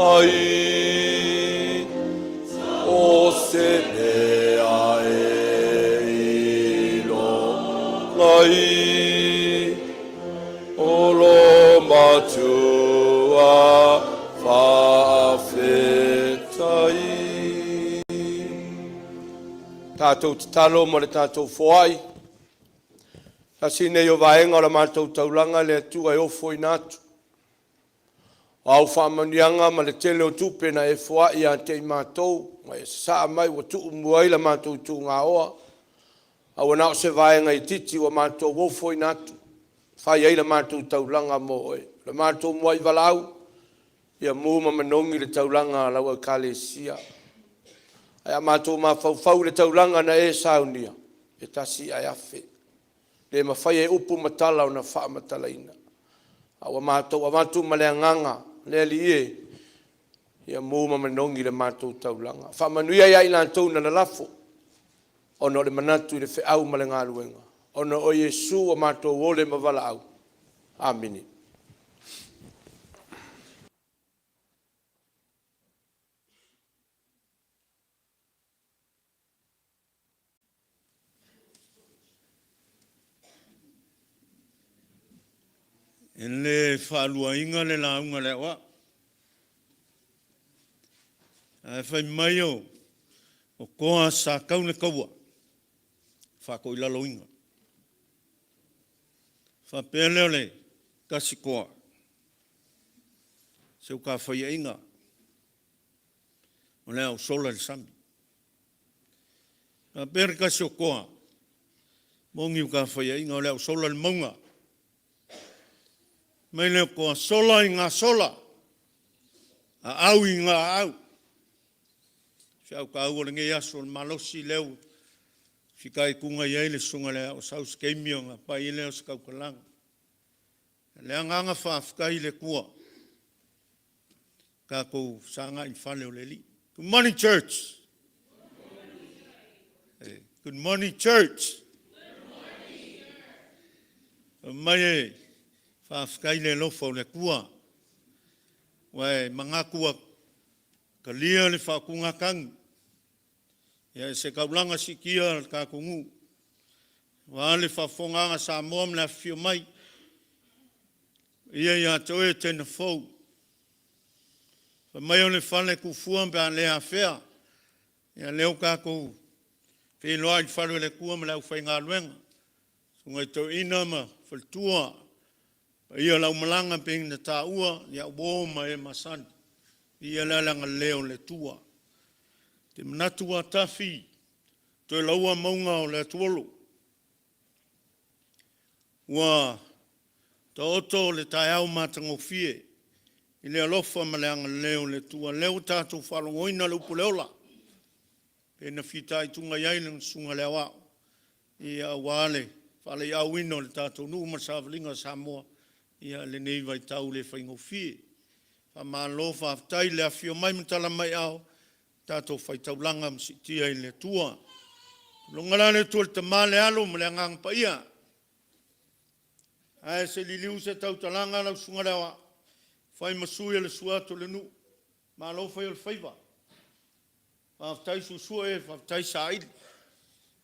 ai o se mea e ilo ai o lo matua whaafetai. Tātou te talo mo le tātou whoai. Ta sine o vaenga o la mātou taulanga le atua e ofo i nātu. Au whamanianga ma le tele o tupe na e whoai a te i mātou. Ma e saa mai wa tuu muai la mātou tū ngā oa. Au anao se vaenga i titi wa mātou ofo i nātu. Whai ei la mātou taulanga mo oe. La mātou muai walau. Ia mūma manongi le taulanga lau au kale sia. Ai a mātou mā whau le taulanga na e saunia. E tasi ai afe. Le mawhai e upu matala o na wha matalaina. Awa mātou malea nganga, le li e, ia mūma manongi le mātou taulanga. Wha manuia ia ina tau na lafo, ono le manatu i le whi au male ngā luenga. Ono o Yesu o mātou o le mawala au. Amini. En le whaalua inga le launga le wa. E whai mai o koa sa kaune kaua. Whako i lalo inga. Whapeleo le kasi koa. Seu ka whai inga. O leo sola le sami. Whapere kasi o koa. Mongi ka whai inga o leo sola le maunga. Mai leo koa sola i ngā sola. A au i ngā au. Siau ka au o le ngei aso le Malosi leo. Fikai kunga iei le sunga leo. O sau skeimio ngā pai i leo skau kalanga. Lea nganga whaafikai le kua. Ka kou sanga i whale o le li. Good morning, church. Hey, good morning, church. Mai e. Whaafikai le lofa o le kua. Wai manga kua ka lia le whaakunga kangu. Ia se kaulanga si kia ka kungu. Wa le whaafonganga Samoa mna fio mai. Ia toe Etena Fou. Mai o le whale kufua mpe a lea whea. Ia leo ka kou. Whiloa i whale le kua mla u whai ngā luenga. Sungai tau ina ma whaltua. Ia lau malanga ping na tā ua, ia wōma e masani. Ia lalanga leo le tua. Te manatua tafi, toi laua maunga o le tuolo. Ua, ta oto le tai au matango fie. I le alofa maleanga leo le tua. Leo tātou whalongoina le upu leola. Pena fitai tunga iailang sunga leo au. Ia wale, whale au ino le tātou nuu masawlinga Samoa. Ia le nei vai tau le whaingo fie. Wha maa lo whaftai le awhio mai mtala mai au. Tātou whai taulanga msitia i le tua. Longala le tua le tamale alo ma le angang pa ia. Ae se liliu se tau talanga lau sunga rewa. Whai masui le suato le nu. Maa lo whai o le whaiva. Whaftai susua e whaftai saili.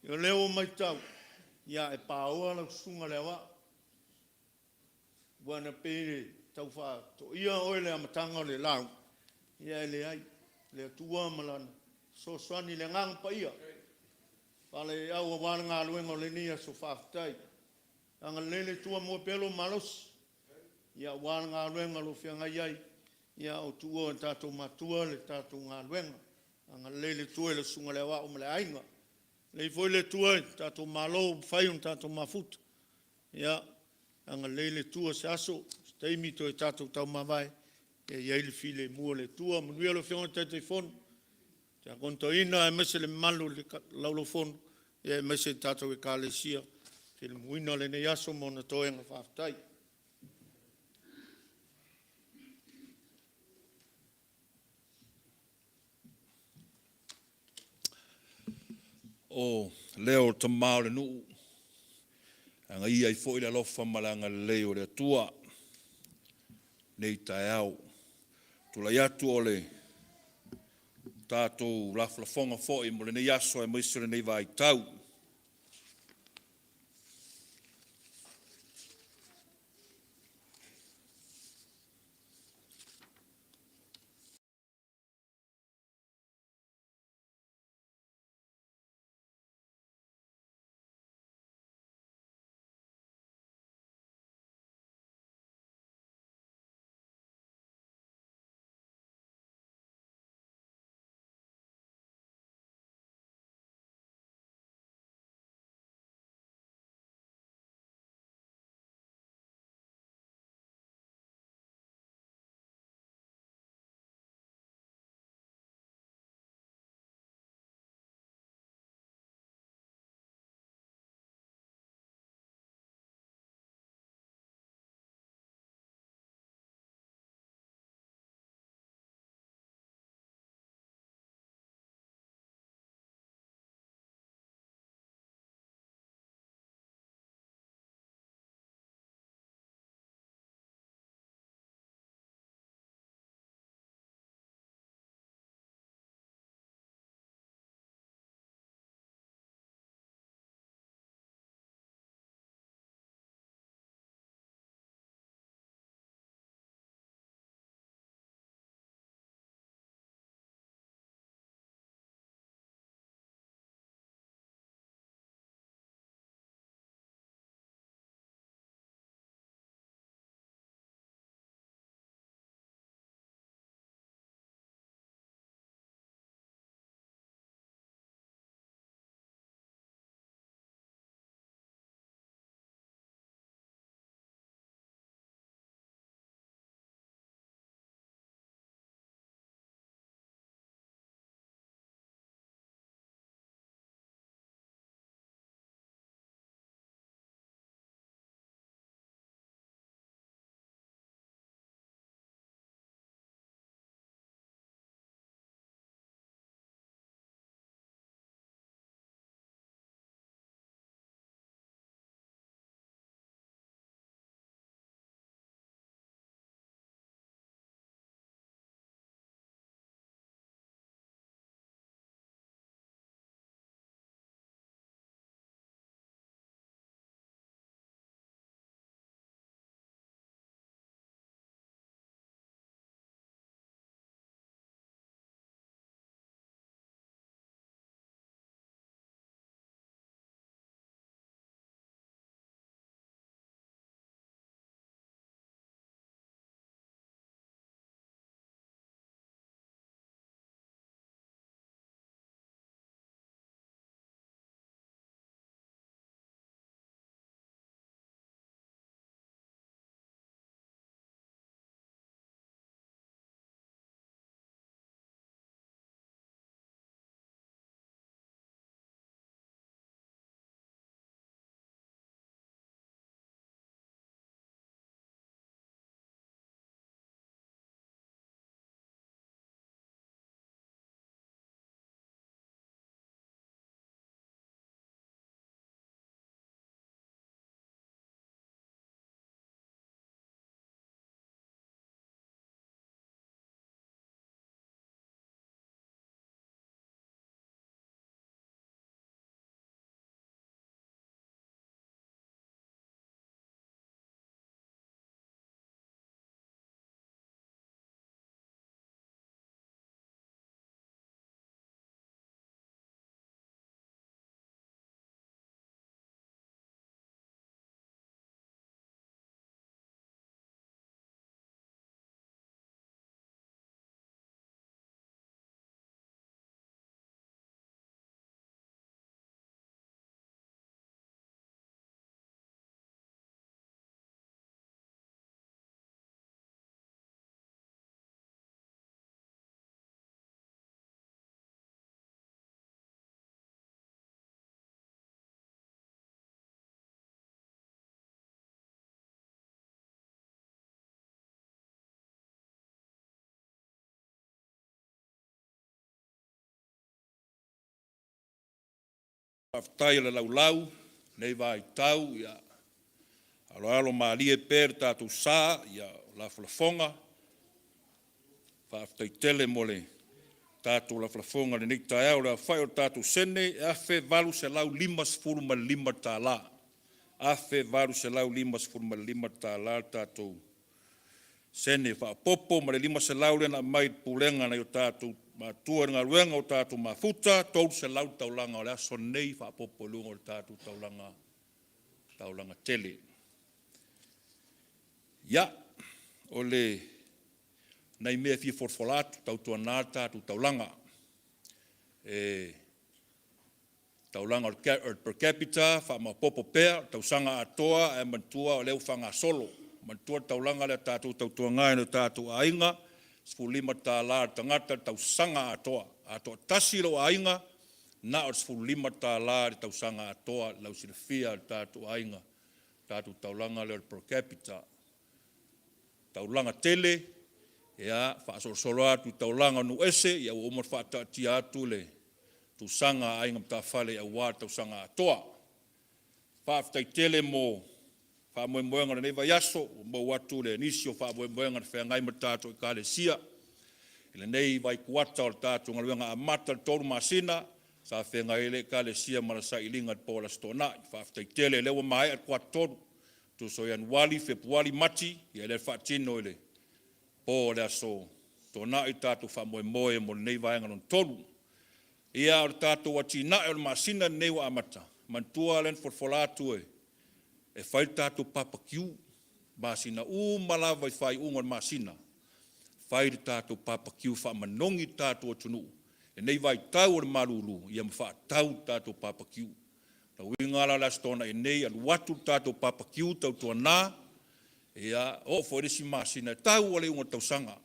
Ia leo mai tau. Ia e pāua lau sunga rewa. Wana pere tau wha to ia oe le amatanga le lau. Ia ele ai, le tua malana. So swani le ngang pa ia. Wale au a wana ngā luenga le nia so whaftai. Anga lele tua mo pelo Malosi. Ia wana ngā luenga lo whianga iai. Ia o tua tātou matua le tātou ngā luenga. Anga lele tua le sunga le wa o male ainga. Le foi le tua tātou malo whaiun tātou mafuta. Ia anga leile tua se aso, steimi to e tātou tau mawai, e iaile file mua le tua, manuia lo whionga te whonu, te akonto ina e mese le malu le laulo whonu, e mese tātou e kāle sia, te le muina le nei aso mo na toenga whaftai. O leo tamau le nuu. Anga ia i fo ila lofa malanga leo le tua. Nei tai au. Tula iatu ole tātou laflafonga fo'i mo le nei aso e moiso le nei vai tau. Whaftai le laulau, nei vai tau, ia alo alo maalie per tātou sā, ia la whalafonga. whaaftai tele mole tātou la flafonga le nik tai au la whai o tātou sene a whe valu se lau 5 tā la. A whe valu se lau 5 tā la tātou sene wha popo ma le 5 se lau lena mai pulenga na o tātou ma tua ngā luenga o tātou ma futa tau se lau taulanga o le aso nei wha popo lunga o tātou taulanga tele. Ia, o le nei mea fia forfolatu tau tua nā tātou taulanga. Taulanga per capita, wha ma popo pea, tau sanga atoa, mantua o leo whanga solo. Mantua taulanga le tātou tau tua ngai no tātou ainga, 5 tā la tangata tau sanga atoa. Atoa tasilo ainga, na o 5 tā la tau sanga atoa, lau silafia tātou ainga, tātou taulanga le per capita. Taulanga tele, ia whaasolo atu taulanga nu ese, ia umar whaatati atu le tu sanga ainga mta whale a wā tau sanga atoa. Whaaftai tele mo whaamoemoenga na neiva yaso, mo watu le nisio whaamoemoenga na whaangai matato i kāle sia. Ile nei vai kuata o tātu ngaluenga a mata tolu masina, sa whaangai le kāle sia marasa ilinga pola stona. Whaaftai tele lewa mai at kuata tolu. Tu so Januari, Februari mati, ia le whaatino ile. Po le aso, tōna i tātou whamoemoe mo nei vaenga non tolu. Ia o tātou watina e o masina nei wa amata. Mantua len forfolatu e whai tātou papakiu. Masina malawa i whai ungon masina. Whai tātou papakiu whamanongi tātou atunu. E nei vai tau o le marulu, ia mwha tau tātou papakiu. Na wingala la stona e nei anu watu tātou papakiu tau tua nā. Ia, o fōresi masina, tau wale unga tau sanga.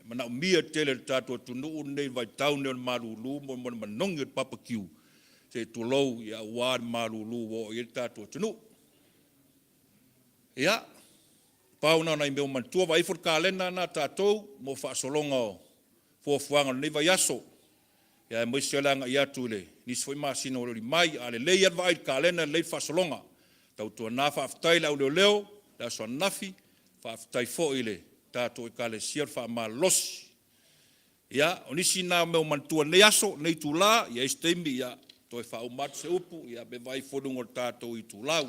Mana umia tele tātou atunu nei vai tau neo marulu, mo manongi at papakiu. Se tulou, ia wād marulu, o i tātou atunu. Ia, pauna na i meo mantua, wa ifor kālena na tātou, mo whaasolonga o fuafuanga nei vai aso. Ia mo sialanga i atu le, nisi foi masina o mai, ale lei adwa ai kālena lei whaasolonga. Tau tua nā whaaftai lau leo, la so nafi, whaaftai fo ile, tātou i kāle siar wha Malosi. Ia, o nisi nā meo mantua nei aso, nei tūlā, ia isteimi, ia, toi wha umatu se upu, ia be vai whodungo tātou i tūlau.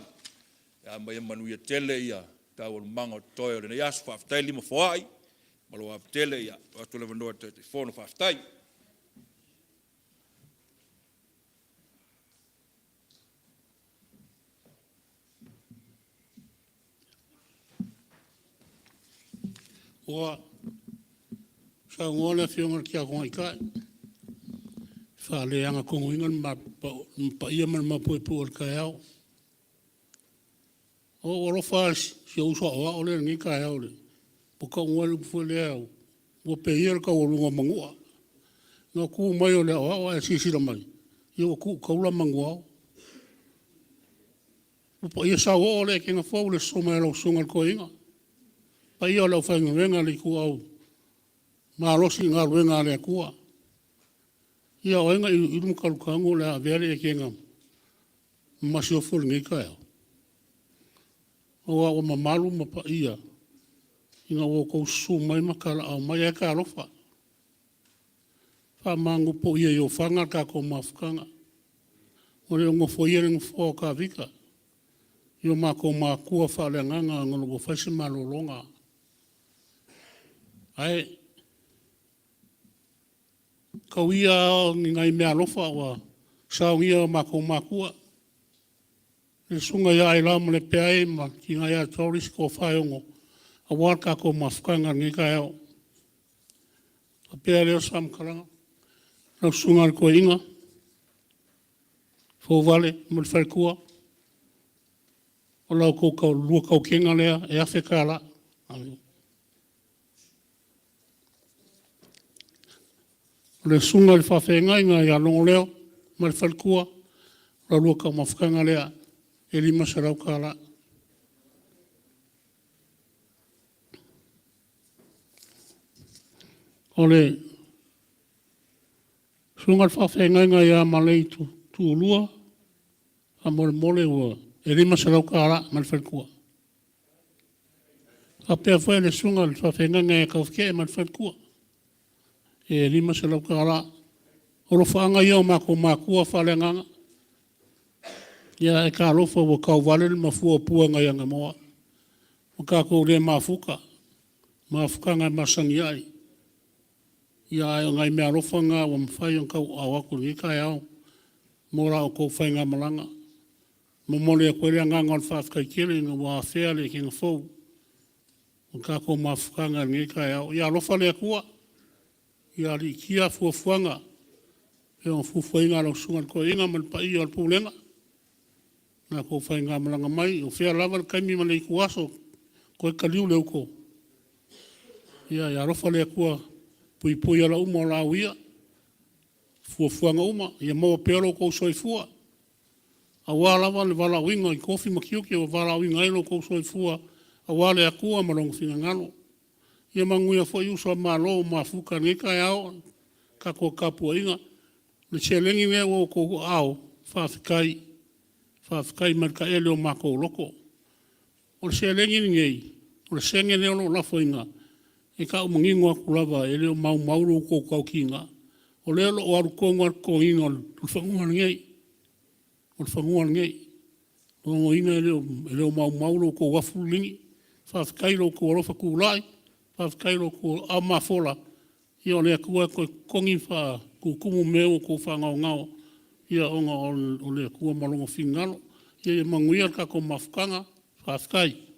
Ia mai manuia tele, ia, tau o manga o toi o nei aso, whaaftai 5 foai, malo a tele, ia, atu lewa noa te whono whaaftai. Oa, sa ngole fionga kia konga ikai. Wha leanga kongo ingan pa ia man mapuepu o kai au. O oro wha si uswa oa o le ngi kai au le. Puka ngole pufue le au. Wa pe ia ka o lunga mangua. Nga ku mai o le oa o e sisira mai. Ia o ku kaula mangua au. Upa ia sa o le kenga fau le soma e lau sungal ko inga. Pa ia lau whainga li ku au. Malosi ngā ruenga le kua. Ia o enga i rumu kalukango le a vere e kenga. Masi o fulu ngi kai au. O a mamalu ma pa ia. Inga o kou su mai makala au mai e ka alofa. Wha mangu po ia i o whanga ka ko mafukanga. O le ongo fo ia ringu fo ka vika. I o mako ma kua wha le nganga ngologo whaisi malolonga. Ai, kau ia ngai mea lofa wa sau ia mako makua. Ne sunga ia Ailao Malepeai ma ki ngai a Doris ko Tofaeono. A waka ko mafukanga ngi kai au. A pea leo sam karanga. Rau sunga ko inga. Fo vale, Malepeai kua. O lau ko kau lua kau kenga lea e EFKAS. Le sunga le whawhenga inga i alongo leo, ma le whalkua, la lua ka mawhakanga lea, e 5 sarau ka la. O le sunga le whawhenga inga i a malei tu ulua, a mole ua, e 5 sarau ka la, ma le whalkua. A pia whae le sunga le whawhenga inga i a kauwhike, ma le whalkua. e lima se lau kara. Oro whaanga ia o mako makua whalenganga. Ia e ka rofa wa kau wale ni mafua pua ngai anga moa. O ka kou re mafuka. Mafuka ngai masangi ai. Ia ai ngai mea rofa ngā wa mwhai on kau awaku ni kai au. Mora o kou whai ngā malanga. Mamole a koe rea ngā ngon whafkai kere ngā wā whea le ki ngā fau. O ka kou mafuka ngai ni kai au. Ia rofa le kua. Ia li kia fuafuanga. E o fufuai ngā rau sungan koe inga Malepeai o Pulenga. Nā kou whai ngā malanga mai. O whea lava le kaimi mana i kuaso. Koe kaliu leu ko. Ia rofa le kua. Pui ala uma o la uia. Fuafuanga uma. Ia maua pero kou soifua. A wā lava le wala winga i kofi makioki o wala winga ilo kou soifua. A wā le akua marongo whina ngano. Ia manguia fo iuso a malo o mafuka nika e ao. Ka kua kapua inga. Le selengi mea o kou ao. Whawhikai. Whawhikai marika ele o mako loko. O le selengi ni ngei. O le senge leo lo lafo inga. E ka umangingo aku lava ele o mauro kou kau kinga. O leo lo o aru konga ko inga o le whanguan ngei. O le whanguan ngei. O inga ele o mauro kou wafulingi. Whawhikai lo kou arofa kulai. Whawhikai lo kou a mafola. Ia o lea kua koe kongi wha kukumu meo kou whangau ngao. Ia onga o lea kua malongo whingalo. Ia manguia ka kou mafukanga. Whawhikai.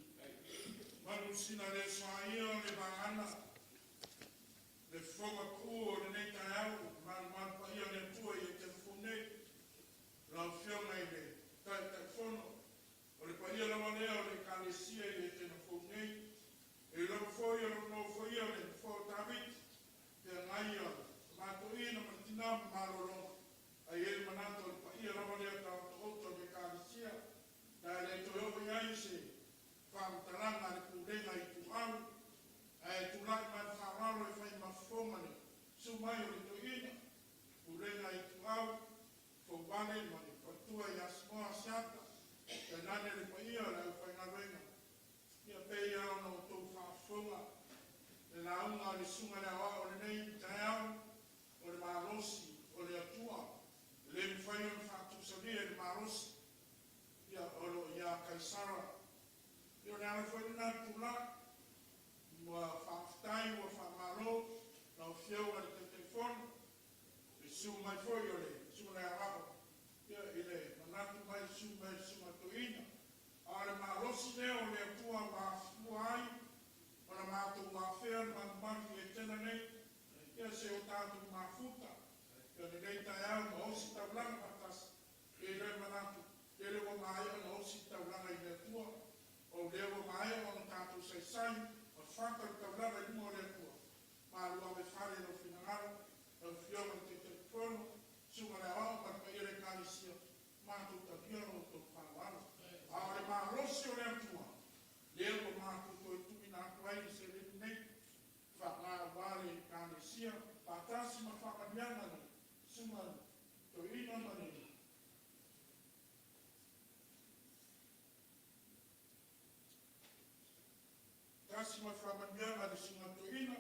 Kasima whamanianga ni singatoina,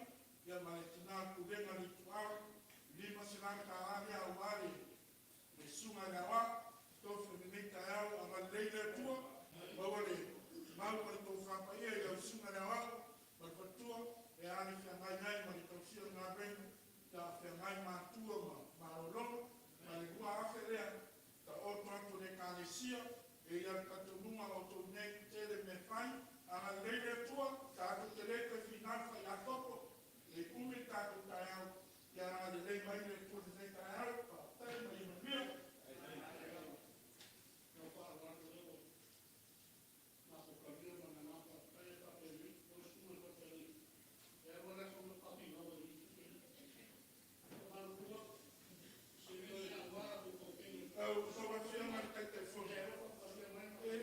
ia maletina kurenga ni tuau, lima sinanga taari au wari, ni sunga na wa, tofu ni nita yao, ama leile tua, mawale, mau mali tofapa ia, ia sunga na wa, mapatua, e ani whiangai ngai, mali tofia ngā rengu, ta whiangai mātua ma maololo, mali hua awhelea, ta oto atu ne kānesia, e ia katununga o tō nei tere me whai, ana leile tua, tātou te leke whinafa i atopo, e kume tātou tai au, i ana le lei mai le kone nei tai au, pa tai mai ima mea. Nau whaara wātu leo, nā ko kawia mana nā pa tai e tape li, o le skule pa te li. E awa le kone papi nā wa li. Mana kua, se vio e wāra ko kōpini. Au, so wa whia mai tai te whone. E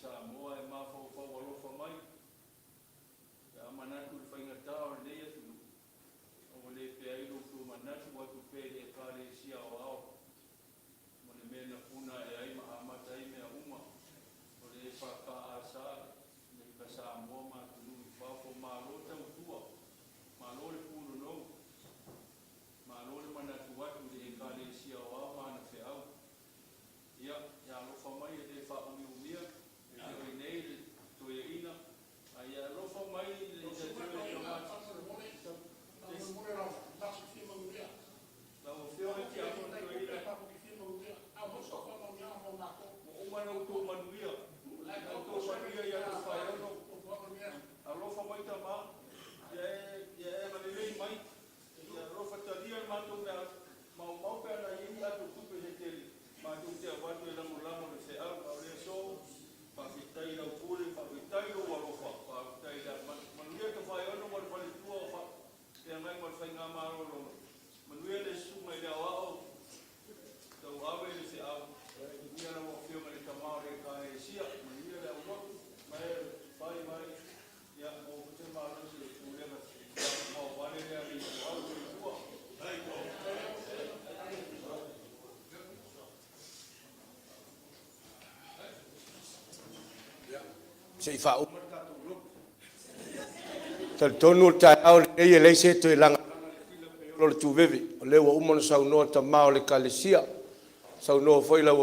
Samoa e mafau fau alofa mai. Ya manatu whainga tau nei atu. O Malepeai tu manatu watu pere e kare sia o ao. Mone mena puna e ai mahamata i mea uma. O le whaka asa. Me ka Samoa matunu i whafo malo tau tua. Malo le punu nou. Malo le manatu watu le kare sia o ao mana whiau. Ia, ya alofa mai e le whaungi umia. Sei fa'u tal tonu ta au le le se to langa lo tu veve le wa umon sa no ta ma le kalesia sa no foi la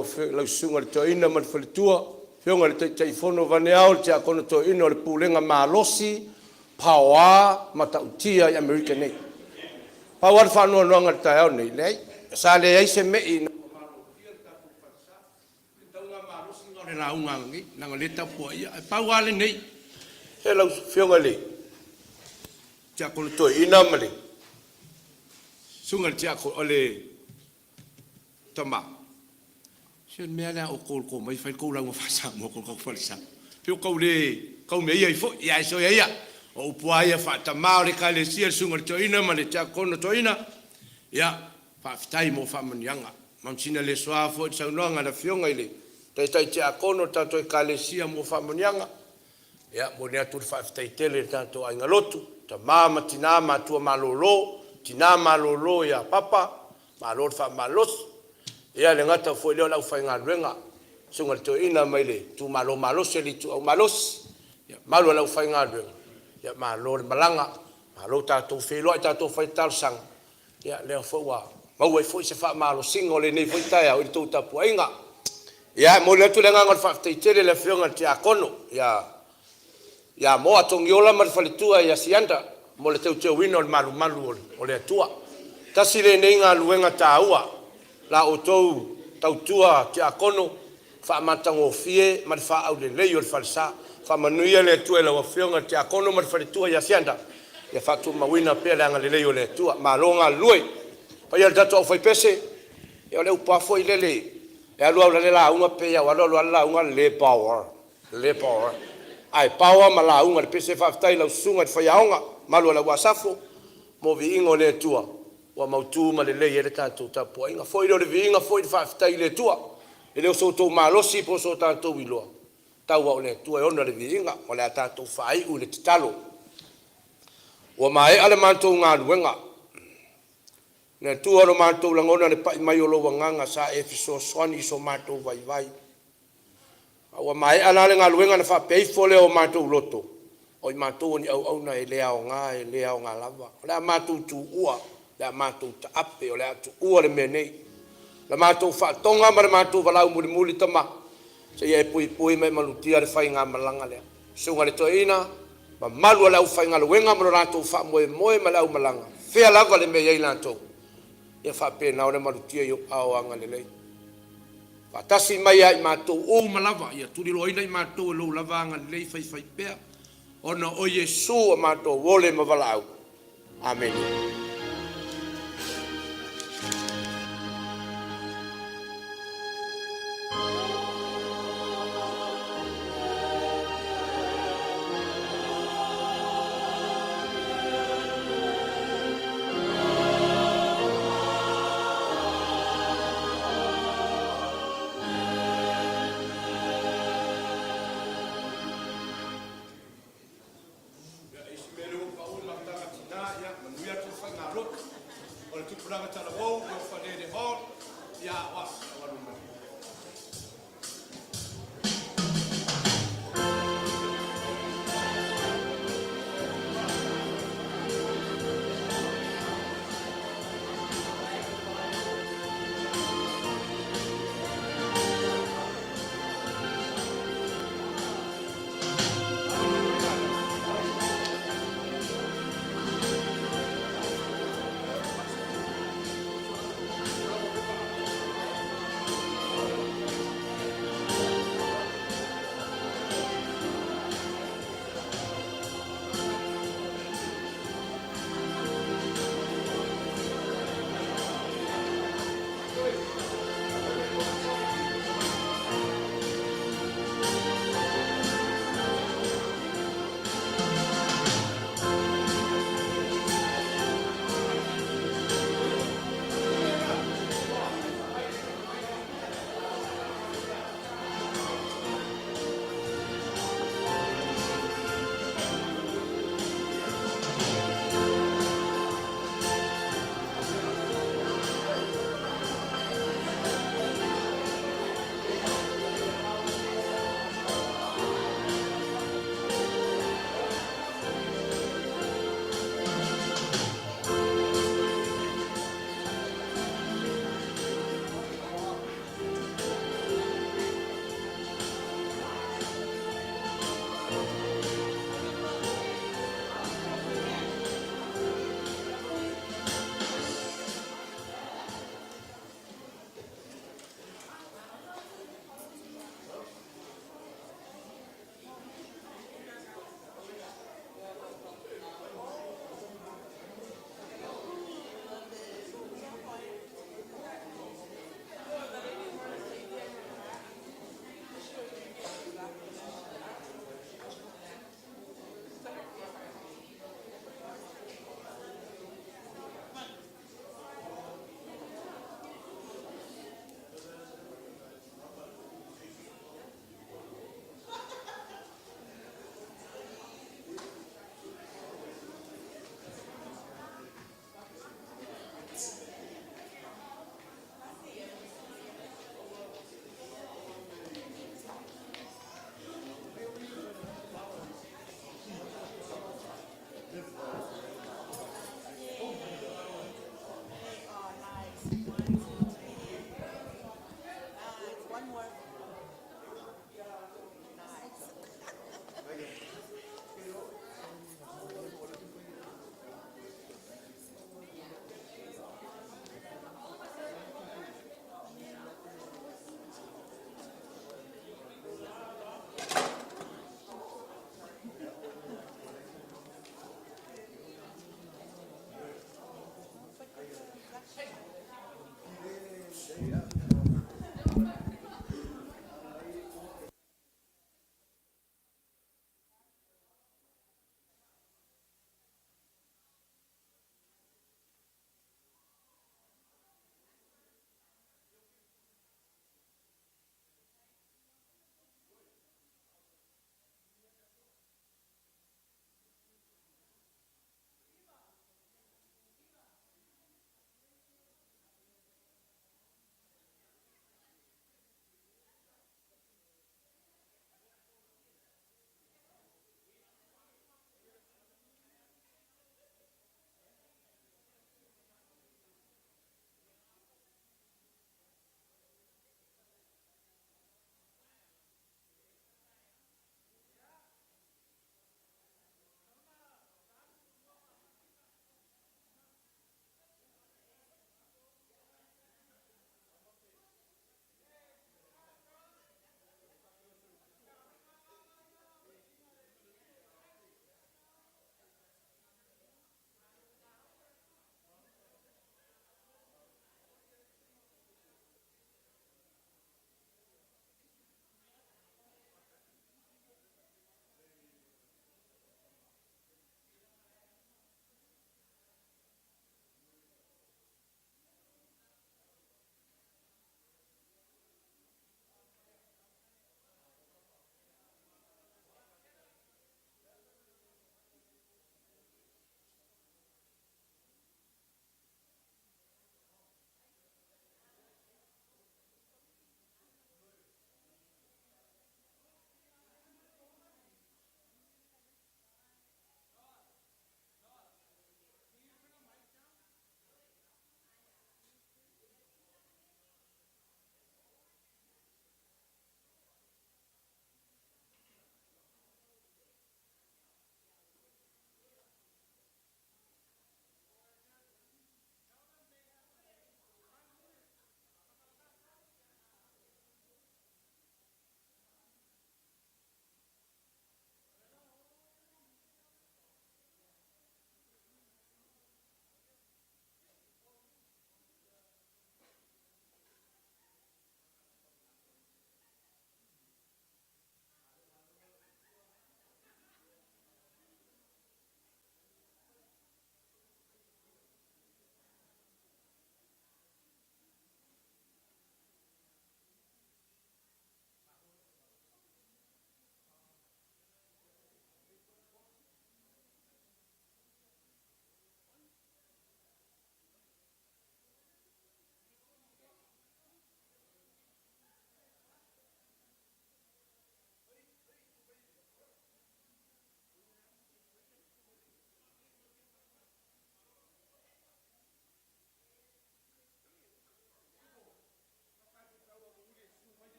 sunga to ina man fletua fionga le tai fono vane au te kono to ina le pulenga Malosi pawa mata utia i American nei pawa fa no no ngata au nei le sa le ai se me ina na unga ngi na leta po ia pa wale nei hello fionga le ja ko to ina male sunga ja ko ole tama sen me ala o ko mai fai ko la mo fa sa mo ko fa sa pio ko le ko me ia fo ia so ia o po ia fa tama le ka le sia sunga to ina male ja ko no to ina ia fa tai mo fa manyanga mam sina le soa fo sa no nga la fionga ile tai te akono tato e kalesia mo whamonianga. Ia, mo nea turi whaafitai tele tato ai ngalotu. Ta mama tina matua malolo, tina malolo ia papa, malolo wha malos. Ia le ngata fo leo lau whai ngā ruenga. Sunga le to ina mai le, tu malo malos e li tu au malos. Ia, malo lau whai ngā ruenga. Ia, malo le malanga, malo tato wheloa tato whai talsang. Ia, leo fo wa, mau e fo i se wha malo singo le nei fo i tai au i tau tapu ainga. Ya mo le tu lenga ngal fa te tele le fionga te akono ya mo atongi ola mar falitua ya sianda mo le te wino malu malu o le tua tasi le nenga luenga taua la o tou tau tua te akono fa matango fie mar fa au le leio falsa fa manuia le tua le fionga te akono mar falitua ya sianda ya fa tu mawina pe le ngal leio le tua malonga lui pa ya dato foi pese ya le upa foi lele ya lu la la unga pe ya wala la unga le power ai power mala unga pe se fa tai la sunga fa ya unga malu la wasafo mo vi ingo le tua wa mautu ma le le tanto ta po inga foi le vi inga foi fa tai le tua ele so to Malosi po so tanto wilo ta wa le tua ona le vi inga o le tanto fai u le talo wa mai ale manto nga luenga na tua lo manto la ngona le pai mai o lo wanganga sa e fiso swani so manto vai awa mai ala le ngaluenga na fa pei fole o manto loto o i manto ni au na e lea o nga lava la manto tu ua la manto ta ape o la tu ua le menei la manto fa tonga ma manto vala muli tama se ye pui mai malutia le fai nga malanga le sunga le toina ma malu la fai nga luenga ma ranto fa moe ma la malanga fe lava le me ye lanto ia fa pe na ora malutia yo au anga lele fa tasi mai ai mato o malava ia tuli lo ina mato lo lava anga lele fai pe ona o Yesu mato wole mawalau amen Furanga tala wau, o whanere hon, ia wa.